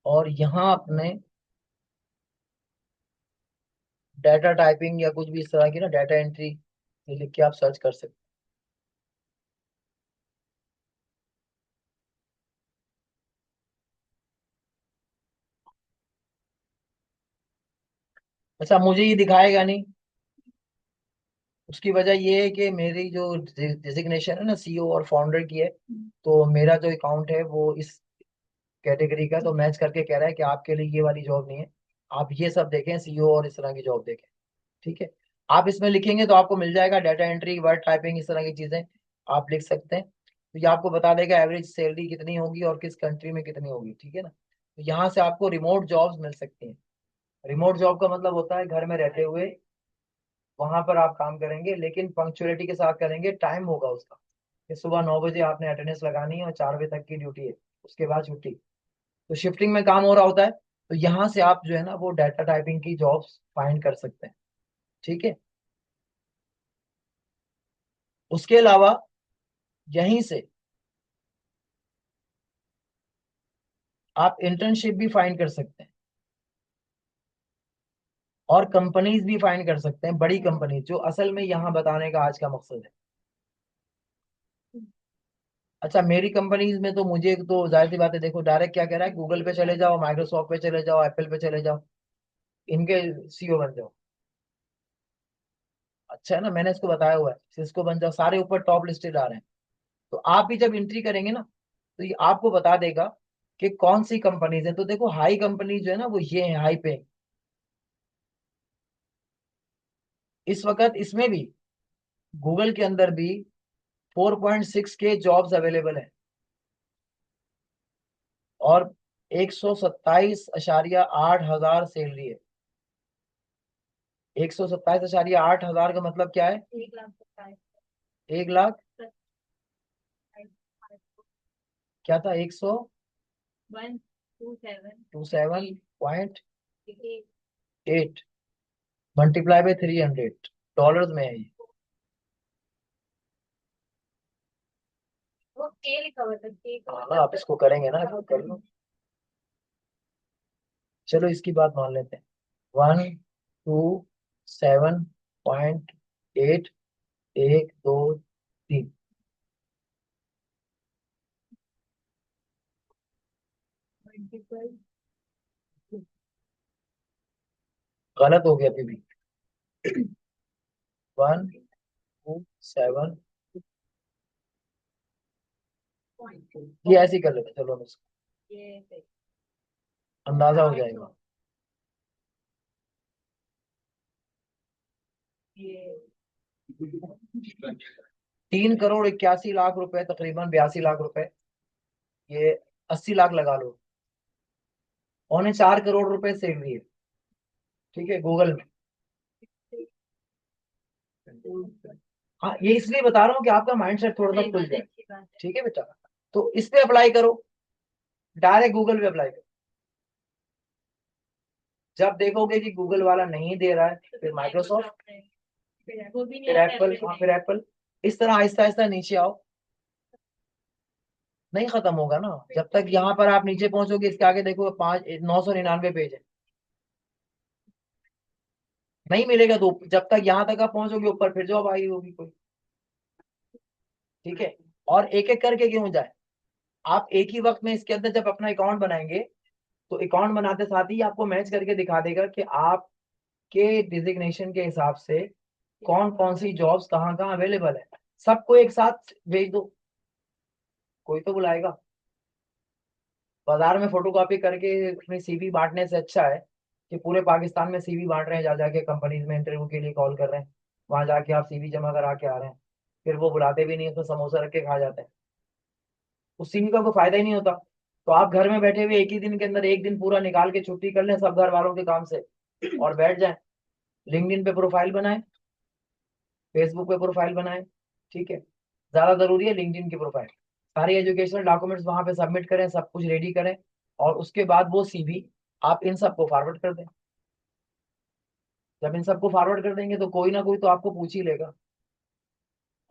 [SPEAKER 1] और यहाँ अपने डाटा टाइपिंग या कुछ भी इस तरह की ना डाटा एंट्री ये लिख के आप सर्च कर सकते हैं। अच्छा मुझे ये दिखाएगा नहीं, उसकी वजह ये है कि मेरी जो डिजिग्नेशन है ना सीईओ और फाउंडर की है, तो मेरा जो अकाउंट है वो इस कैटेगरी का, तो मैच करके कह रहा है कि आपके लिए ये वाली जॉब नहीं है, आप ये सब देखें, सीईओ और इस तरह की जॉब देखें, ठीक है। आप इसमें लिखेंगे तो आपको मिल जाएगा डाटा एंट्री, वर्ड टाइपिंग, इस तरह की चीजें आप लिख सकते हैं। तो ये आपको बता देगा एवरेज सैलरी कितनी होगी और किस कंट्री में कितनी होगी, ठीक है ना। तो यहाँ से आपको रिमोट जॉब्स मिल सकती हैं। रिमोट जॉब का मतलब होता है घर में रहते हुए वहां पर आप काम करेंगे, लेकिन पंक्चुअलिटी के साथ करेंगे, टाइम होगा उसका कि सुबह 9 बजे आपने अटेंडेंस लगानी है और 4 बजे तक की ड्यूटी है, उसके बाद छुट्टी। तो शिफ्टिंग में काम हो रहा होता है, तो यहाँ से आप जो है ना वो डाटा टाइपिंग की जॉब्स फाइंड कर सकते हैं, ठीक है। उसके अलावा यहीं से आप इंटर्नशिप भी फाइंड कर सकते हैं, और कंपनीज भी फाइंड कर सकते हैं, बड़ी कंपनीज, जो असल में यहाँ बताने का आज का मकसद है। अच्छा मेरी कंपनीज में तो मुझे तो जाहिर सी बात है, देखो डायरेक्ट क्या कह रहा है, गूगल पे चले जाओ, माइक्रोसॉफ्ट पे चले जाओ, एप्पल पे चले जाओ, इनके सीईओ बन जाओ। अच्छा है ना, मैंने इसको बताया हुआ है, सिस्को बन जाओ, सारे ऊपर टॉप लिस्टेड आ रहे हैं। तो आप भी जब एंट्री करेंगे ना, तो ये आपको बता देगा कि कौन सी कंपनीज है। तो देखो हाई कंपनी जो है ना वो ये है, हाई पे। इस वक्त इसमें भी, गूगल के अंदर भी 4.6 के जॉब्स अवेलेबल है, और 127.8 हजार सैलरी है। 127.8 हजार का मतलब क्या है? 1 लाख, क्या था? 127.8 मल्टीप्लाई बाय 300, डॉलर्स में है ये। हाँ आप इसको करेंगे ना, इसको कर लो। चलो इसकी बात मान लेते हैं। 127.8, 1 2 3। गलत हो गया अभी भी। 127, ये ऐसे ही कर लेते, चलो हम इसको अंदाजा हो जाएगा। 3 करोड़ 81 लाख रुपए, तकरीबन 82 लाख रुपए, ये 80 लाख लगा लो। 4.25 करोड़ रुपए सैलरी है, ठीक है, गूगल में। हाँ, ये इसलिए बता रहा हूँ कि आपका माइंडसेट थोड़ा सा खुल जाए, ठीक है बेटा। तो इस पे अप्लाई करो, डायरेक्ट गूगल पे अप्लाई करो। जब देखोगे कि गूगल वाला नहीं दे रहा है, फिर माइक्रोसॉफ्ट, फिर एप्पल, हाँ फिर एप्पल। इस तरह आहिस्ता आहिस्ता नीचे आओ। नहीं खत्म होगा ना जब तक यहाँ पर आप नीचे पहुंचोगे। इसके आगे देखो 999 पेज है, नहीं मिलेगा। तो जब तक यहाँ तक आप पहुंचोगे ऊपर, फिर जॉब आई होगी कोई, ठीक है। और एक एक करके क्यों जाए, आप एक ही वक्त में इसके अंदर जब अपना अकाउंट बनाएंगे, तो अकाउंट बनाते साथ ही आपको मैच करके दिखा देगा कि आपके डिजिग्नेशन के हिसाब से कौन कौन सी जॉब्स कहाँ कहाँ अवेलेबल है। सबको एक साथ भेज दो, कोई तो बुलाएगा। बाजार में फोटोकॉपी करके अपनी सीवी बांटने से अच्छा है कि पूरे पाकिस्तान में सीवी बांट रहे हैं, जा जाके कंपनीज में इंटरव्यू के लिए कॉल कर रहे हैं, वहां जाके आप सीवी जमा करा के आ रहे हैं, फिर वो बुलाते भी नहीं है तो समोसा रख के खा जाते हैं, उस सीवी का कोई फायदा ही नहीं होता। तो आप घर में बैठे हुए एक ही दिन के अंदर एक दिन पूरा निकाल के छुट्टी कर लें सब घर वालों के काम से, और बैठ जाएं, लिंक्डइन पे प्रोफाइल बनाएं, फेसबुक पे प्रोफाइल बनाएं, ठीक है। ज्यादा जरूरी है लिंक्डइन की प्रोफाइल। सारी एजुकेशनल डॉक्यूमेंट्स वहां पे सबमिट करें, सब कुछ रेडी करें, और उसके बाद वो सीवी आप इन सबको फॉरवर्ड कर दें। जब इन सबको फॉरवर्ड कर देंगे तो कोई ना कोई तो आपको पूछ ही लेगा।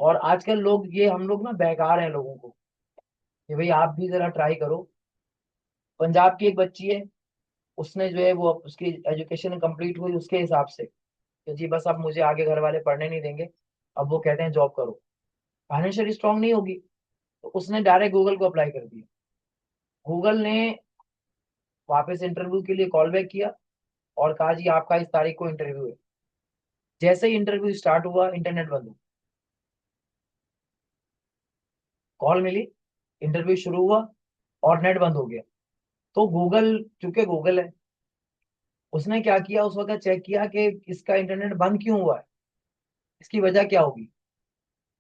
[SPEAKER 1] और आजकल लोग, ये हम लोग ना बेकार हैं लोगों को, कि भाई आप भी जरा ट्राई करो। पंजाब की एक बच्ची है, उसने जो है वो उसकी एजुकेशन कंप्लीट हुई उसके हिसाब से कि जी बस अब मुझे आगे घर वाले पढ़ने नहीं देंगे, अब वो कहते हैं जॉब करो। फाइनेंशियली स्ट्रांग नहीं होगी, तो उसने डायरेक्ट गूगल को अप्लाई कर दिया। गूगल ने वापस इंटरव्यू के लिए कॉल बैक किया और कहा जी आपका इस तारीख को इंटरव्यू है। जैसे ही इंटरव्यू स्टार्ट हुआ, इंटरनेट बंद हुआ, कॉल मिली, इंटरव्यू शुरू हुआ, और नेट बंद हो गया। तो गूगल, चूंकि गूगल है, उसने क्या किया, उस वक्त चेक किया कि इसका इंटरनेट बंद क्यों हुआ है, इसकी वजह क्या होगी।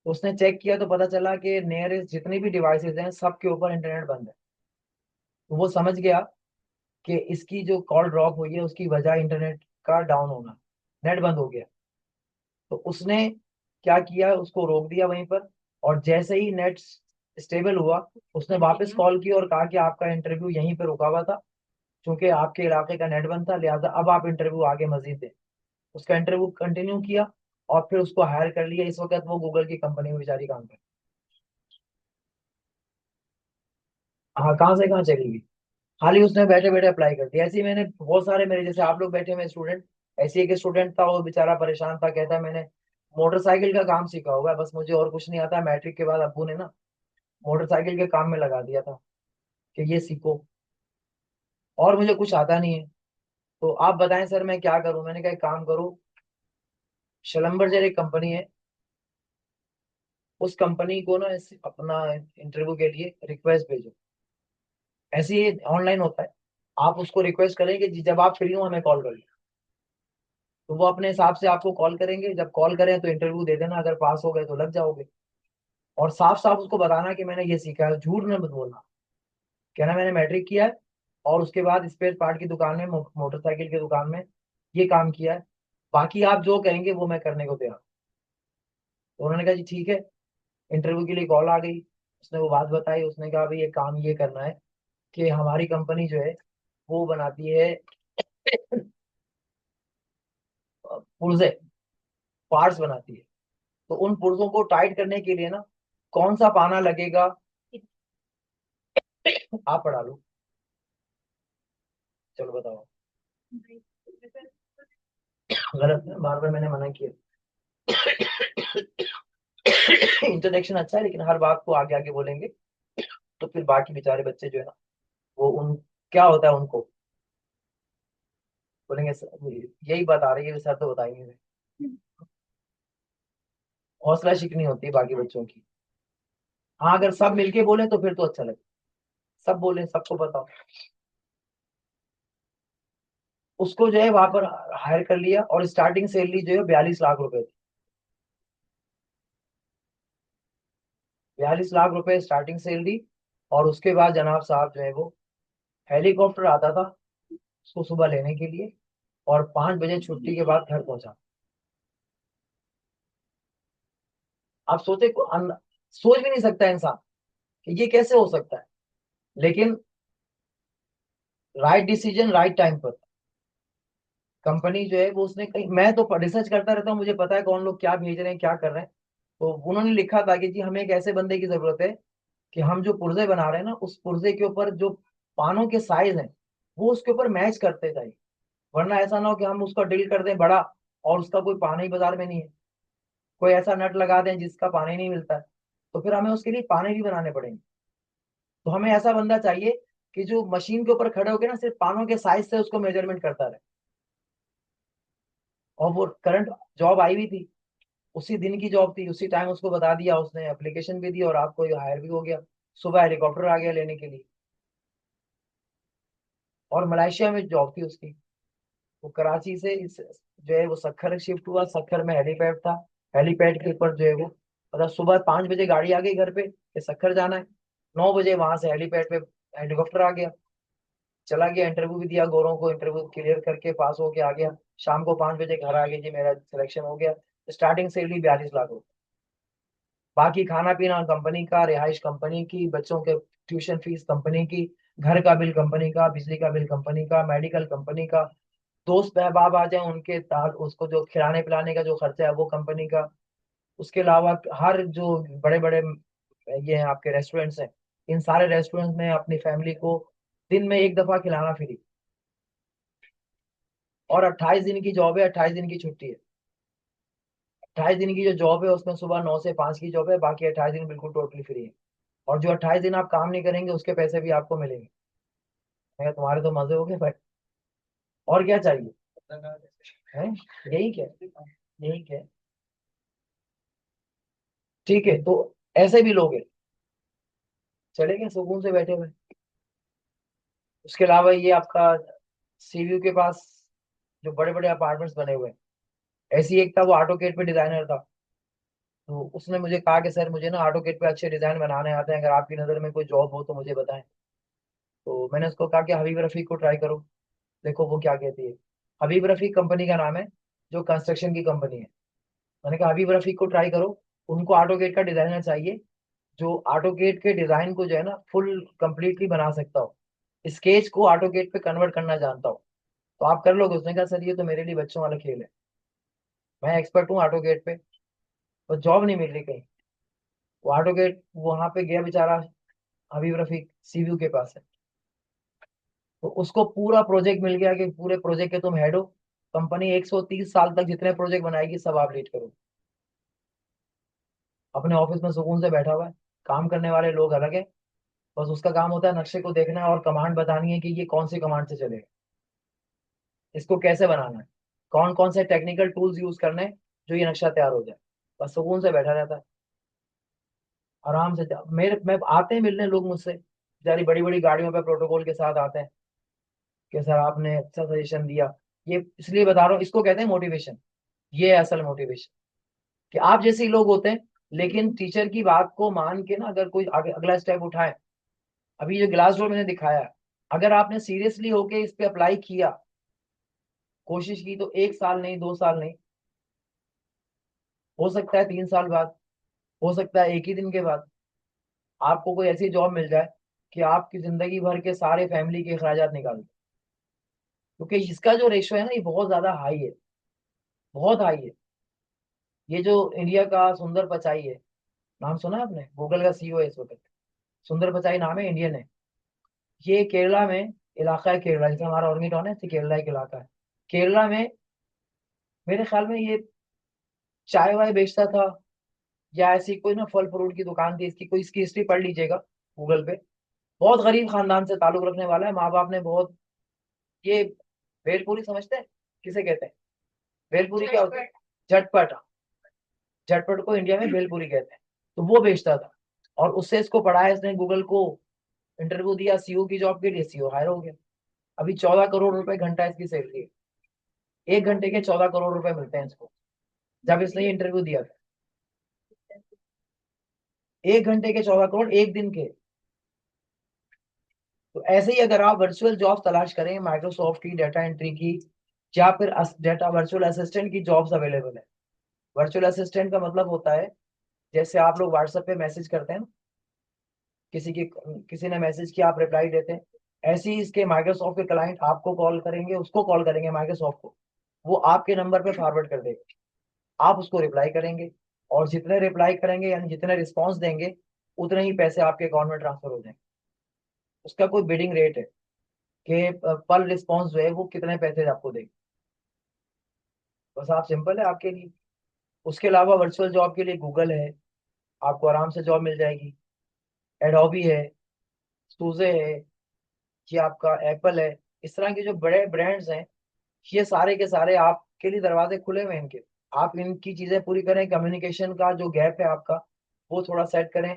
[SPEAKER 1] तो उसने चेक किया तो पता चला कि नियरेस्ट जितनी भी डिवाइसेज हैं सबके ऊपर इंटरनेट बंद है। तो वो समझ गया कि इसकी जो कॉल ड्रॉप हुई है उसकी वजह इंटरनेट का डाउन होना, नेट बंद हो गया। तो उसने क्या किया, उसको रोक दिया वहीं पर, और जैसे ही नेट स्टेबल हुआ, उसने वापस कॉल की और कहा कि आपका इंटरव्यू यहीं पर रुका हुआ था, क्योंकि आपके इलाके का नेट बंद था, लिहाजा अब आप इंटरव्यू आगे मजीद दें। उसका इंटरव्यू कंटिन्यू किया, और फिर उसको हायर कर लिया। इस वक्त वो गूगल की कंपनी में बेचारी काम कर। हाँ, कहाँ से कहाँ चली गई, खाली उसने बैठे बैठे अप्लाई कर दिया। ऐसे ही मैंने बहुत सारे, मेरे जैसे आप लोग बैठे हुए स्टूडेंट, ऐसे ही एक स्टूडेंट था, वो बेचारा परेशान था, कहता है मैंने मोटरसाइकिल का काम सीखा हुआ है, बस मुझे और कुछ नहीं आता। मैट्रिक के बाद अब्बू ने ना मोटरसाइकिल के काम में लगा दिया था कि ये सीखो, और मुझे कुछ आता नहीं है, तो आप बताएं सर मैं क्या करूं। मैंने कहा एक काम करो, शलम्बरजर एक कंपनी है, उस कंपनी को ना अपना इंटरव्यू के लिए रिक्वेस्ट भेजो। ऐसे ही ऑनलाइन होता है, आप उसको रिक्वेस्ट करेंगे जी जब आप फ्री हो हमें कॉल कर, तो वो अपने हिसाब से आपको कॉल करेंगे। जब कॉल करें तो इंटरव्यू दे देना, अगर पास हो गए तो लग जाओगे। और साफ साफ उसको बताना कि मैंने ये सीखा है, झूठ में मत बोलना, कहना मैंने मैट्रिक किया है और उसके बाद स्पेयर पार्ट की दुकान में, मोटरसाइकिल की दुकान में ये काम किया है, बाकी आप जो कहेंगे वो मैं करने को तैयार हूं। तो उन्होंने कहा जी ठीक है। इंटरव्यू के लिए कॉल आ गई, उसने वो बात बताई, उसने कहा भाई ये काम ये करना है कि हमारी कंपनी जो है वो बनाती है पुर्जे, पार्ट्स बनाती है। तो उन पुर्जों को टाइट करने के लिए ना कौन सा पाना लगेगा, आप पढ़ा लो, चलो बताओ। गलत है, बार बार मैंने मना किया। इंट्रोडक्शन अच्छा है, लेकिन हर बात को आगे आगे बोलेंगे तो फिर बाकी बेचारे बच्चे जो है ना, वो उन क्या होता है उनको, बोलेंगे यही बता रही है सर, तो बताएंगे। हौसला शिकनी होती है बाकी बच्चों की। हाँ, अगर सब मिलके बोले तो फिर तो अच्छा लगे। सब बोले, सबको बताओ। उसको जो है वहां पर हायर कर लिया, और स्टार्टिंग सैलरी जो है 42 लाख रुपए थी। 42 लाख रुपए स्टार्टिंग सैलरी। और उसके बाद जनाब साहब जो है वो हेलीकॉप्टर आता था उसको सुबह लेने के लिए, और 5 बजे छुट्टी के बाद घर पहुंचा। आप सोचे सोच भी नहीं सकता इंसान कि ये कैसे हो सकता है। लेकिन राइट डिसीजन राइट टाइम पर। कंपनी जो है वो उसने कहीं, मैं तो रिसर्च करता रहता हूँ, मुझे पता है कौन लोग क्या भेज रहे हैं क्या कर रहे हैं। तो उन्होंने लिखा था कि जी हमें एक ऐसे बंदे की जरूरत है कि हम जो पुर्जे बना रहे हैं ना, उस पुर्जे के ऊपर जो पानों के साइज हैं वो उसके ऊपर मैच करते जाए। वरना ऐसा ना हो कि हम उसका डील कर दें बड़ा, और उसका कोई पाना ही बाजार में नहीं है। कोई ऐसा नट लगा दें जिसका पानी नहीं मिलता है, तो फिर हमें उसके लिए पाने भी बनाने पड़ेंगे। तो हमें ऐसा बंदा चाहिए कि जो मशीन के ऊपर खड़े होकर ना सिर्फ पानों के साइज से उसको मेजरमेंट करता रहे। और वो करंट जॉब आई भी थी, उसी दिन की जॉब थी, उसी टाइम उसको बता दिया, उसने एप्लीकेशन भी दी और आपको हायर भी हो गया। सुबह हेलीकॉप्टर आ गया लेने के लिए। और मलेशिया में जॉब थी उसकी। वो कराची से जो है वो सक्खर शिफ्ट हुआ। सक्खर में हेलीपैड था। हेलीपैड के ऊपर जो है वो, मतलब सुबह 5 बजे गाड़ी आ गई घर पे कि सक्खर जाना है। 9 बजे वहां से हेलीपैड पे हेलीकॉप्टर आ गया। चला गया, इंटरव्यू भी दिया गोरों को, इंटरव्यू क्लियर करके पास होके आ गया। शाम को 5 बजे घर आ गया, जी मेरा सिलेक्शन हो गया। स्टार्टिंग सैलरी 42 लाख रुपए। बाकी खाना पीना कंपनी का, रिहाइश कंपनी की, बच्चों के ट्यूशन फीस कंपनी की, घर का बिल कंपनी का, बिजली का बिल कंपनी का, मेडिकल कंपनी का, दोस्त अहबाब आ जाए उनके उसको जो खिलाने पिलाने का जो खर्चा है वो कंपनी का। उसके अलावा हर जो बड़े बड़े ये हैं आपके रेस्टोरेंट्स हैं, इन सारे रेस्टोरेंट्स में अपनी फैमिली को दिन में एक दफा खिलाना फ्री। और 28 दिन की जॉब है, 28 दिन की छुट्टी है। 28 दिन की जो जॉब है उसमें सुबह 9 से 5 की जॉब है, बाकी 28 दिन बिल्कुल टोटली फ्री है। और जो 28 दिन आप काम नहीं करेंगे उसके पैसे भी आपको मिलेंगे। मैं कहा, तुम्हारे तो मजे हो गए भाई, और क्या चाहिए है। यही क्या, यही क्या। ठीक है, तो ऐसे भी लोग हैं चलेंगे सुकून से बैठे हुए। उसके अलावा ये आपका सीवीयू के पास जो बड़े बड़े अपार्टमेंट्स बने हुए हैं, ऐसी एक था वो ऑटोकेड पे डिजाइनर था। तो उसने मुझे कहा कि सर मुझे ना ऑटोकेड पे अच्छे डिजाइन बनाने आते हैं, अगर आपकी नज़र में कोई जॉब हो तो मुझे बताएं। तो मैंने उसको कहा कि हबीब रफीक को ट्राई करो, देखो वो क्या कहती है। हबीब रफीक कंपनी का नाम है, जो कंस्ट्रक्शन की कंपनी है। मैंने कहा हबीब रफीक को ट्राई करो, उनको ऑटोकेड का डिजाइनर चाहिए जो ऑटोकेड के डिजाइन को जो है ना फुल कंप्लीटली बना सकता हो, स्केच को ऑटोकेड पे कन्वर्ट करना जानता हो। तो आप कर लोगे? उसने कहा सर ये तो मेरे लिए बच्चों वाला खेल है, मैं एक्सपर्ट हूँ ऑटोकेड पे। तो जॉब नहीं मिल रही कहीं। वो ऑटोकेड वहां पे गया बेचारा, हबीब रफीक सीवीयू के पास है। तो उसको पूरा प्रोजेक्ट मिल गया कि पूरे प्रोजेक्ट के तुम हेड हो। कंपनी 130 साल तक जितने प्रोजेक्ट बनाएगी सब आप लीड करो। अपने ऑफिस में सुकून से बैठा हुआ है, काम करने वाले लोग अलग है। बस उसका काम होता है नक्शे को देखना है और कमांड बतानी है कि ये कौन सी कमांड से चलेगा, इसको कैसे बनाना है, कौन कौन से टेक्निकल टूल्स यूज करने हैं जो ये नक्शा तैयार हो जाए। बस सुकून से बैठा रहता है, आराम से मेरे मैं आते हैं मिलने लोग मुझसे, बेचारी बड़ी बड़ी गाड़ियों पे प्रोटोकॉल के साथ आते हैं कि सर आपने अच्छा सजेशन दिया। ये इसलिए बता रहा हूँ, इसको कहते हैं मोटिवेशन। ये है असल मोटिवेशन, कि आप जैसे ही लोग होते हैं लेकिन टीचर की बात को मान के ना अगर कोई आगे अगला स्टेप उठाए। अभी जो ग्लास डोर मैंने दिखाया है, अगर आपने सीरियसली होके इस पे अप्लाई किया, कोशिश की, तो 1 साल नहीं, 2 साल नहीं, हो सकता है 3 साल बाद, हो सकता है एक ही दिन के बाद आपको कोई ऐसी जॉब मिल जाए कि आपकी जिंदगी भर के सारे फैमिली के अखराजात निकाल दे। क्योंकि इसका जो रेशो है ना ये बहुत ज्यादा हाई है, बहुत हाई है। ये जो इंडिया का सुंदर पिचाई है, नाम सुना है आपने? गूगल का सीईओ है इस वक्त। सुंदर पिचाई नाम है, इंडियन है। ये केरला में इलाका है, केरला जैसे हमारा ऑर्निटॉन है, तो केरला एक इलाका है। केरला में मेरे ख्याल में ये चाय वाय बेचता था, या ऐसी कोई ना फल फ्रूट की दुकान थी इसकी, कोई इसकी हिस्ट्री पढ़ लीजिएगा गूगल पे। बहुत गरीब खानदान से ताल्लुक रखने वाला है, माँ बाप ने बहुत, ये भेलपूरी समझते हैं किसे कहते हैं? भेलपूरी क्या होती है? झटपट। झटपट को इंडिया में भेलपूरी कहते हैं। तो वो बेचता था, और उससे इसको पढ़ाया इसने, गूगल को इंटरव्यू दिया सीईओ की जॉब के लिए, सीईओ हायर हो गया। अभी 14 करोड़ रुपए घंटा इसकी सैलरी है। 1 घंटे के 14 करोड़ रुपए मिलते हैं इसको, जब इसने ये इंटरव्यू दिया था। 1 घंटे के 14 करोड़, एक दिन के। तो ऐसे ही अगर आप वर्चुअल जॉब तलाश करें, माइक्रोसॉफ्ट की, डाटा एंट्री की, या फिर डाटा वर्चुअल असिस्टेंट की जॉब्स अवेलेबल है। वर्चुअल असिस्टेंट का मतलब होता है, जैसे आप लोग व्हाट्सएप पे मैसेज करते हैं ना, किसी ने मैसेज किया, आप रिप्लाई देते हैं। ऐसे ही इसके माइक्रोसॉफ्ट के क्लाइंट आपको कॉल करेंगे, उसको कॉल करेंगे माइक्रोसॉफ्ट को, वो आपके नंबर पे फॉरवर्ड कर देगा, आप उसको रिप्लाई करेंगे, और जितने रिप्लाई करेंगे यानी जितने रिस्पॉन्स देंगे, उतने ही पैसे आपके अकाउंट में ट्रांसफर हो जाएंगे। उसका कोई बिडिंग रेट है कि पर रिस्पॉन्स जो है वो कितने पैसे आपको देगा। बस आप, सिंपल है आपके लिए। उसके अलावा वर्चुअल जॉब के लिए गूगल है, आपको आराम से जॉब मिल जाएगी। एडोबी है, सूजे है, ये आपका एप्पल है। इस तरह के जो बड़े ब्रांड्स हैं, ये सारे के सारे आपके लिए दरवाजे खुले हुए हैं इनके। आप इनकी चीजें पूरी करें, कम्युनिकेशन का जो गैप है आपका, वो थोड़ा सेट करें,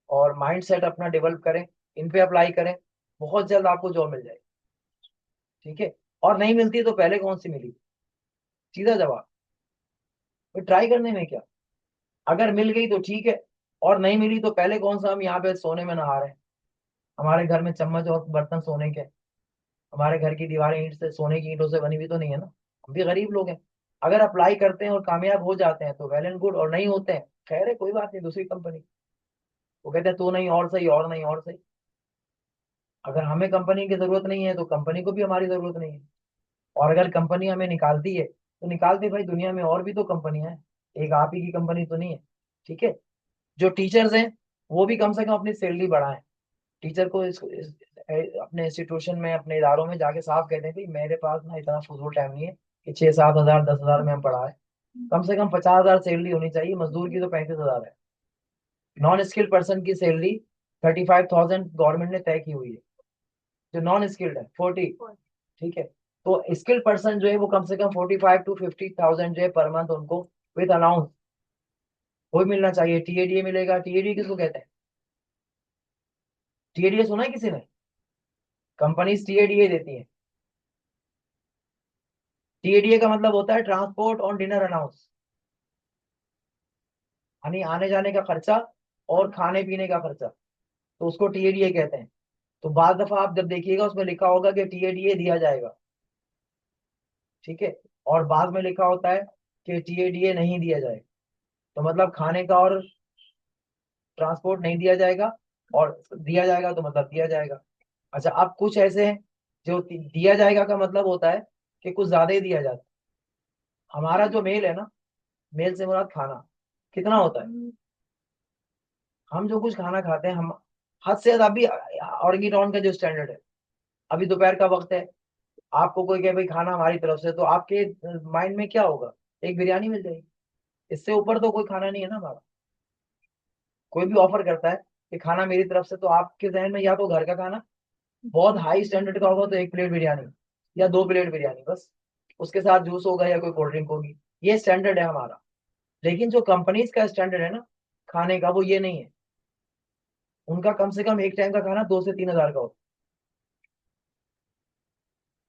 [SPEAKER 1] और माइंड सेट अपना डेवलप करें, इन पे अप्लाई करें, बहुत जल्द आपको जॉब मिल जाएगी। ठीक है। और नहीं मिलती तो पहले कौन सी मिली? सीधा जवाब। तो ट्राई करने में क्या, अगर मिल गई तो ठीक है, और नहीं मिली तो पहले कौन सा हम यहाँ पे सोने में नहा रहे हैं? हमारे घर में चम्मच और बर्तन सोने के हैं। हमारे घर की दीवारें ईंट से, सोने की ईंटों से बनी हुई तो नहीं है ना। हम भी गरीब लोग हैं। अगर अप्लाई करते हैं और कामयाब हो जाते हैं तो वेल एंड गुड, और नहीं होते हैं, खैर है, कोई बात नहीं, दूसरी कंपनी। वो कहते हैं तू नहीं और सही, और नहीं और सही। अगर हमें कंपनी की जरूरत नहीं है तो कंपनी को भी हमारी जरूरत नहीं है। और अगर कंपनी हमें निकालती है तो निकालती, भाई दुनिया में और भी तो कंपनियां हैं, एक आप ही की कंपनी तो नहीं है। ठीक है। जो टीचर्स हैं, वो भी कम से कम अपनी सैलरी बढ़ाएं। टीचर को अपने इंस्टीट्यूशन में, अपने इदारों में जाके साफ कहते हैं कि मेरे पास ना इतना फजूल टाइम नहीं है कि 6-7 हजार 10 हजार में हम पढ़ाए। कम से कम 50 हजार सैलरी होनी चाहिए। मजदूर की तो 35 हजार है। नॉन स्किल्ड पर्सन की सैलरी 35,000 गवर्नमेंट ने तय की हुई है। जो नॉन स्किल्ड है 40। ठीक है। तो स्किल्ड पर्सन जो है वो कम से कम 45 to 50,000 जो है पर मंथ उनको विद अलाउंस वो भी मिलना चाहिए। टीएडीए मिलेगा। टीएडीए किसको कहते हैं? टीएडीए सुना है किसी ने? कंपनीज टीएडीए देती है। टीएडीए का मतलब होता है ट्रांसपोर्ट ऑन डिनर अलाउंस, यानी आने जाने का खर्चा और खाने पीने का खर्चा, तो उसको टीएडीए कहते हैं। तो बाद दफा आप जब देखिएगा उसमें लिखा होगा कि टीएडीए दिया जाएगा। ठीक है। और बाद में लिखा होता है कि टीएडीए नहीं दिया जाएगा। तो मतलब खाने का और ट्रांसपोर्ट नहीं दिया जाएगा, और दिया जाएगा तो मतलब दिया जाएगा। अच्छा, अब कुछ ऐसे हैं जो दिया जाएगा का मतलब होता है कि कुछ ज्यादा ही दिया जाता है। हमारा जो मेल है ना, मेल से मुराद खाना कितना होता है? हम जो कुछ खाना खाते हैं, हम हद से ज्यादा। अभी ऑर्गेटाउन का जो स्टैंडर्ड है, अभी दोपहर का वक्त है, आपको कोई कहे भाई खाना हमारी तरफ से, तो आपके माइंड में क्या होगा? एक बिरयानी मिल जाएगी। इससे ऊपर तो कोई खाना नहीं है ना हमारा। कोई भी ऑफर करता है कि खाना मेरी तरफ से, तो आपके जहन में या तो घर का खाना बहुत हाई स्टैंडर्ड का होगा, तो 1 प्लेट बिरयानी या 2 प्लेट बिरयानी बस, उसके साथ जूस होगा या कोई कोल्ड ड्रिंक होगी। ये स्टैंडर्ड है हमारा। लेकिन जो कंपनीज का स्टैंडर्ड है ना खाने का, वो ये नहीं है। उनका कम से कम एक टाइम का खाना 2 से 3 हजार का होता है,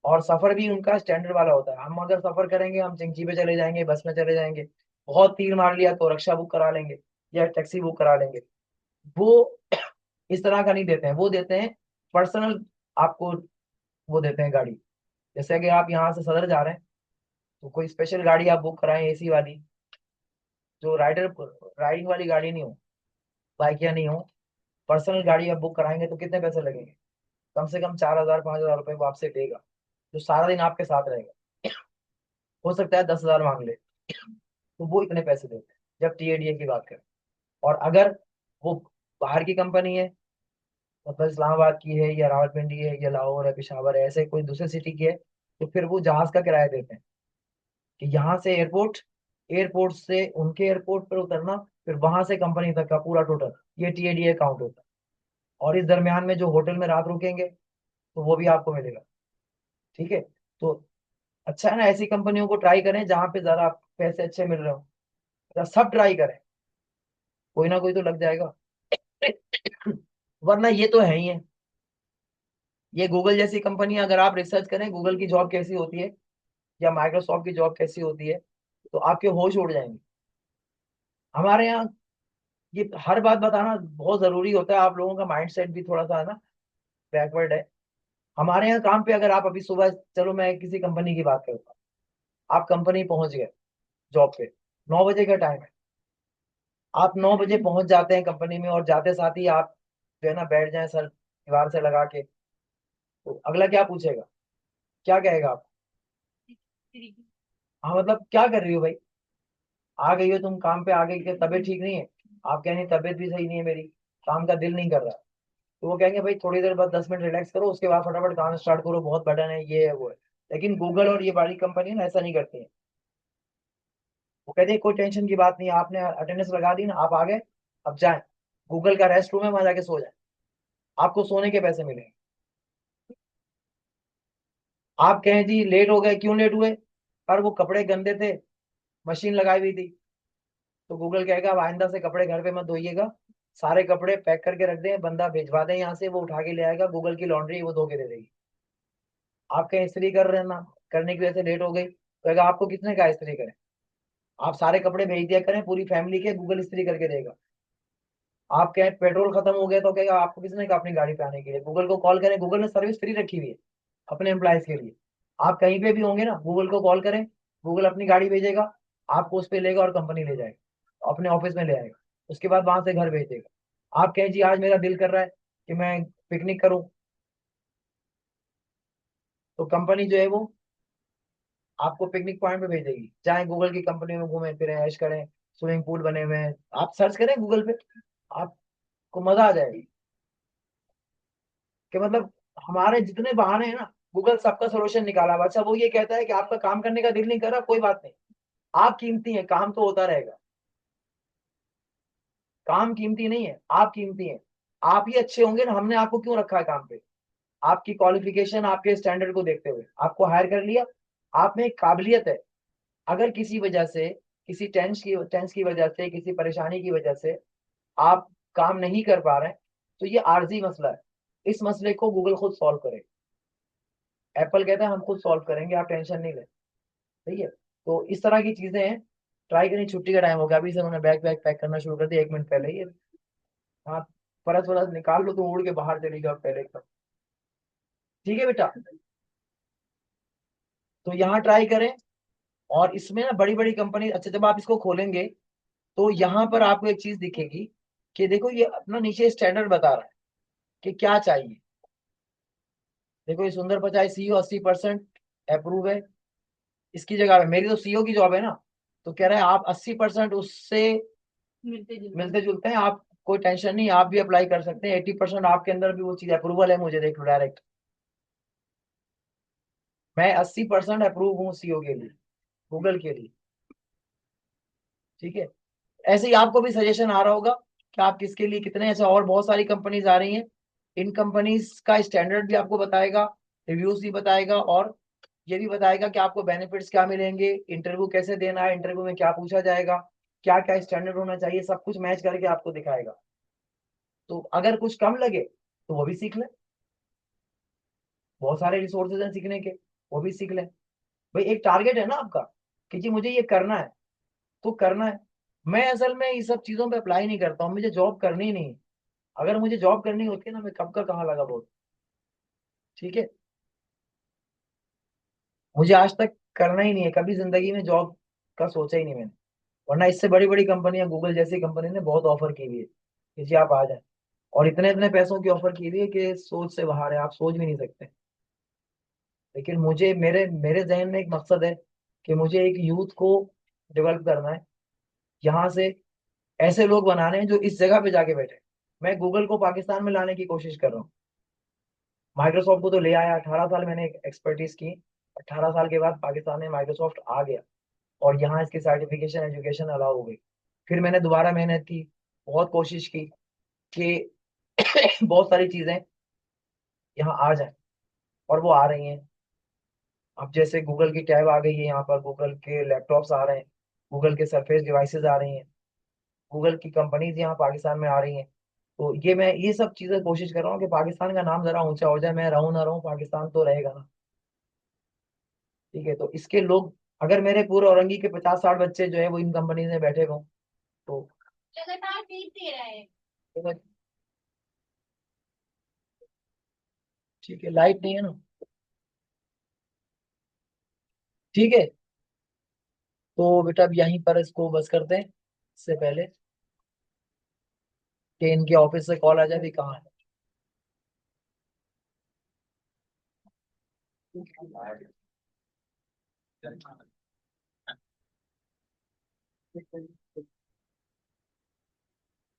[SPEAKER 1] और सफर भी उनका स्टैंडर्ड वाला होता है। हम अगर सफर करेंगे, हम चिंची पे चले जाएंगे, बस में चले जाएंगे, बहुत तीर मार लिया तो रिक्शा बुक करा लेंगे या टैक्सी बुक करा लेंगे। वो इस तरह का नहीं देते हैं, वो देते हैं पर्सनल आपको। वो देते हैं गाड़ी। जैसे कि आप यहाँ से सदर जा रहे हैं, तो कोई स्पेशल गाड़ी आप बुक कराएं, एसी वाली, जो राइडिंग वाली गाड़ी नहीं हो, बाइक या नहीं हो, पर्सनल गाड़ी आप बुक कराएंगे तो कितने पैसे लगेंगे? कम से कम 4,000 5,000 रुपये वो आपसे देगा, जो सारा दिन आपके साथ रहेगा। हो सकता है 10 हजार मांग ले, तो वो इतने पैसे देते हैं जब टीएडीए की बात करें। और अगर वो बाहर की कंपनी है, मतलब इस्लामाबाद की है या रावलपिंडी है या लाहौर है, पेशावर है, ऐसे कोई दूसरे सिटी की है, तो फिर वो जहाज का किराया देते हैं कि यहाँ से एयरपोर्ट, एयरपोर्ट से उनके एयरपोर्ट पर उतरना, फिर वहां से कंपनी तक का पूरा टोटल, ये टीएडीए काउंट होता है। और इस दरमियान में जो होटल में रात रुकेंगे, तो वो भी आपको मिलेगा। ठीक है। तो अच्छा है ना, ऐसी कंपनियों को ट्राई करें जहां पे जरा पैसे अच्छे मिल रहे हो। तो सब ट्राई करें, कोई ना कोई तो लग जाएगा। वरना ये तो है ही है, ये गूगल जैसी कंपनी, अगर आप रिसर्च करें गूगल की जॉब कैसी होती है या माइक्रोसॉफ्ट की जॉब कैसी होती है, तो आपके होश उड़ जाएंगे। हमारे यहाँ ये हर बात बताना बहुत जरूरी होता है, आप लोगों का माइंड सेट भी थोड़ा सा है ना बैकवर्ड है। हमारे यहाँ काम पे अगर आप अभी सुबह, चलो मैं किसी कंपनी की बात करता हूँ, आप कंपनी पहुंच गए जॉब पे, 9 बजे का टाइम है, आप 9 बजे पहुंच जाते हैं कंपनी में, और जाते साथ ही आप जो है ना बैठ जाए सर दीवार से लगा के, तो अगला क्या पूछेगा, क्या कहेगा आप? हाँ मतलब क्या कर रही हो भाई, आ गई हो तुम काम पे, आ गई क्या तबीयत ठीक नहीं है? आप कहेंगे तबीयत भी सही नहीं है मेरी, काम का दिल नहीं कर रहा। तो वो कहेंगे भाई थोड़ी देर बाद 10 मिनट रिलैक्स करो, उसके बाद फटाफट काम स्टार्ट करो, बहुत बर्डन है, ये है वो है। लेकिन गूगल और ये बड़ी कंपनी ना ऐसा नहीं करती है। वो कहते हैं कोई टेंशन की बात नहीं है, आपने अटेंडेंस लगा दी ना, आप आ गए, अब जाए, गूगल का रेस्ट रूम है, वहां जाके सो जाए, आपको सोने के पैसे मिलेंगे। आप कहें जी लेट हो गए, क्यों लेट हुए? पर वो कपड़े गंदे थे, मशीन लगाई हुई थी। तो गूगल कहेगा अब आइंदा से कपड़े घर पे मत धोइएगा, सारे कपड़े पैक करके रख दें, बंदा भिजवा दें यहाँ से, वो उठा के ले आएगा, गूगल की लॉन्ड्री वो धो के दे देगी। आप कहीं इस्त्री कर रहे हैं ना, करने की वजह से लेट हो गई, तो कहेगा आपको किसने कहा इस्त्री करें, आप सारे कपड़े भेज दिया करें पूरी फैमिली के, गूगल इस्त्री करके देगा। आप कहें पेट्रोल खत्म हो गया, तो कहेगा आपको किसने कहा अपनी गाड़ी पे आने के लिए, गूगल को कॉल करें, गूगल ने सर्विस फ्री रखी हुई है अपने एम्प्लॉयज के लिए। आप कहीं पे भी होंगे ना, गूगल को कॉल करें, गूगल अपनी गाड़ी भेजेगा, आपको उस पे लेगा और कंपनी ले जाएगा, अपने ऑफिस में ले आएगा, उसके बाद वहां से घर भेज देगा। आप कहें जी आज मेरा दिल कर रहा है कि मैं पिकनिक करूं, तो कंपनी जो है वो आपको पिकनिक पॉइंट पे भेजेगी, चाहे गूगल की कंपनी में घूमें फिरें ऐश करें, स्विमिंग पूल बने हुए हैं, आप सर्च करें गूगल पे, आपको मजा आ जाएगी। कि मतलब हमारे जितने बहाने हैं ना, गूगल सबका सोल्यूशन निकाला हुआ। अच्छा वो ये कहता है कि आपका काम करने का दिल नहीं कर रहा, कोई बात नहीं, आप कीमती हैं, काम तो होता रहेगा। काम कीमती नहीं है, आप कीमती हैं। आप ही अच्छे होंगे ना, हमने आपको क्यों रखा है काम पे? आपकी क्वालिफिकेशन, आपके स्टैंडर्ड को देखते हुए आपको हायर कर लिया, आप में एक काबिलियत है। अगर किसी वजह से, किसी टेंस की वजह से, किसी परेशानी की वजह से आप काम नहीं कर पा रहे हैं, तो ये आर्जी मसला है, इस मसले को गूगल खुद सॉल्व करे। एप्पल कहता है हम खुद सॉल्व करेंगे, आप टेंशन नहीं लें। सही है। तो इस तरह की चीजें हैं, ट्राई करें। छुट्टी का टाइम हो गया, अभी से उन्होंने बैग बैग पैक करना शुरू कर दिया 1 मिनट पहले ही। हाँ, परस वरस निकाल लो तो उड़ के बाहर चली जाओ पहले एकदम। ठीक है बेटा, तो यहाँ ट्राई करें। और इसमें ना बड़ी बड़ी कंपनी, अच्छा जब आप इसको खोलेंगे तो यहाँ पर आपको एक चीज दिखेगी कि देखो ये अपना नीचे स्टैंडर्ड बता रहा है कि क्या चाहिए। देखो ये सुंदर पिचाई सीईओ 80% अप्रूव है, इसकी जगह पे मेरी तो सीईओ की जॉब है ना, तो कह रहा है आप 80% उससे मिलते जुलते हैं, आप कोई टेंशन नहीं, आप भी अप्लाई कर सकते हैं, 80% आपके अंदर भी वो चीज अप्रूवल है, मुझे देख लो डायरेक्ट, मैं 80% अप्रूव हूँ सीईओ के लिए, गूगल के लिए। ठीक है। ऐसे ही आपको भी सजेशन आ रहा होगा कि आप किसके लिए कितने, ऐसे और बहुत सारी कंपनीज आ रही हैं, इन कंपनीज का स्टैंडर्ड भी आपको बताएगा, रिव्यूज भी बताएगा, और ये भी बताएगा कि आपको बेनिफिट्स क्या मिलेंगे, इंटरव्यू कैसे देना है, इंटरव्यू में क्या पूछा जाएगा, क्या क्या स्टैंडर्ड होना चाहिए, सब कुछ मैच करके आपको दिखाएगा। तो अगर कुछ कम लगे तो वो भी सीख लें, बहुत सारे रिसोर्सेज हैं सीखने के, वो भी सीख लें। भाई एक टारगेट है ना आपका कि जी मुझे ये करना है, तो करना है। मैं असल में ये सब चीजों पे अप्लाई नहीं करता हूँ, मुझे जॉब करनी ही नहीं है। अगर मुझे जॉब करनी होती है ना, मैं कब का कहाँ लगा बहुत। ठीक है। मुझे आज तक करना ही नहीं है, कभी जिंदगी में जॉब का सोचा ही नहीं मैंने। वरना इससे बड़ी बड़ी कंपनियां, गूगल जैसी कंपनी ने बहुत ऑफर की हुई है कि जी आप आ जाए, और इतने इतने पैसों की ऑफर की हुई है कि सोच से बाहर है, आप सोच भी नहीं सकते। लेकिन मुझे, मेरे मेरे जहन में एक मकसद है कि मुझे एक यूथ को डेवलप करना है, यहाँ से ऐसे लोग बनाने हैं जो इस जगह पे जाके बैठे। मैं गूगल को पाकिस्तान में लाने की कोशिश कर रहा हूँ, माइक्रोसॉफ्ट को तो ले आया, 18 साल मैंने एक्सपर्टीज की, 18 साल के बाद पाकिस्तान में माइक्रोसॉफ्ट आ गया, और यहाँ इसकी सर्टिफिकेशन एजुकेशन अलाउ हो गई। फिर मैंने दोबारा मेहनत की, बहुत कोशिश की कि बहुत सारी चीजें यहाँ आ जाए, और वो आ रही हैं। अब जैसे गूगल की टैब आ गई है, यहाँ पर गूगल के लैपटॉप्स आ रहे हैं, गूगल के सरफेस डिवाइसेस आ रही हैं, गूगल की कंपनीज यहाँ पाकिस्तान में आ रही हैं। तो ये मैं ये सब चीजें कोशिश कर रहा हूँ कि पाकिस्तान का नाम जरा ऊंचा हो जाए। मैं रहूं ना रहूं, पाकिस्तान तो रहेगा ना। ठीक है, तो इसके लोग, अगर मेरे पूरे औरंगी के 50-60 बच्चे जो है वो इन कंपनीज में बैठे हों तो लगातार फीस दे रहा है। ठीक है, लाइट नहीं है ना। ठीक है, तो बेटा अब यहीं पर इसको बस करते हैं, इससे पहले कि इनके ऑफिस से कॉल आ जाए भी कहाँ है।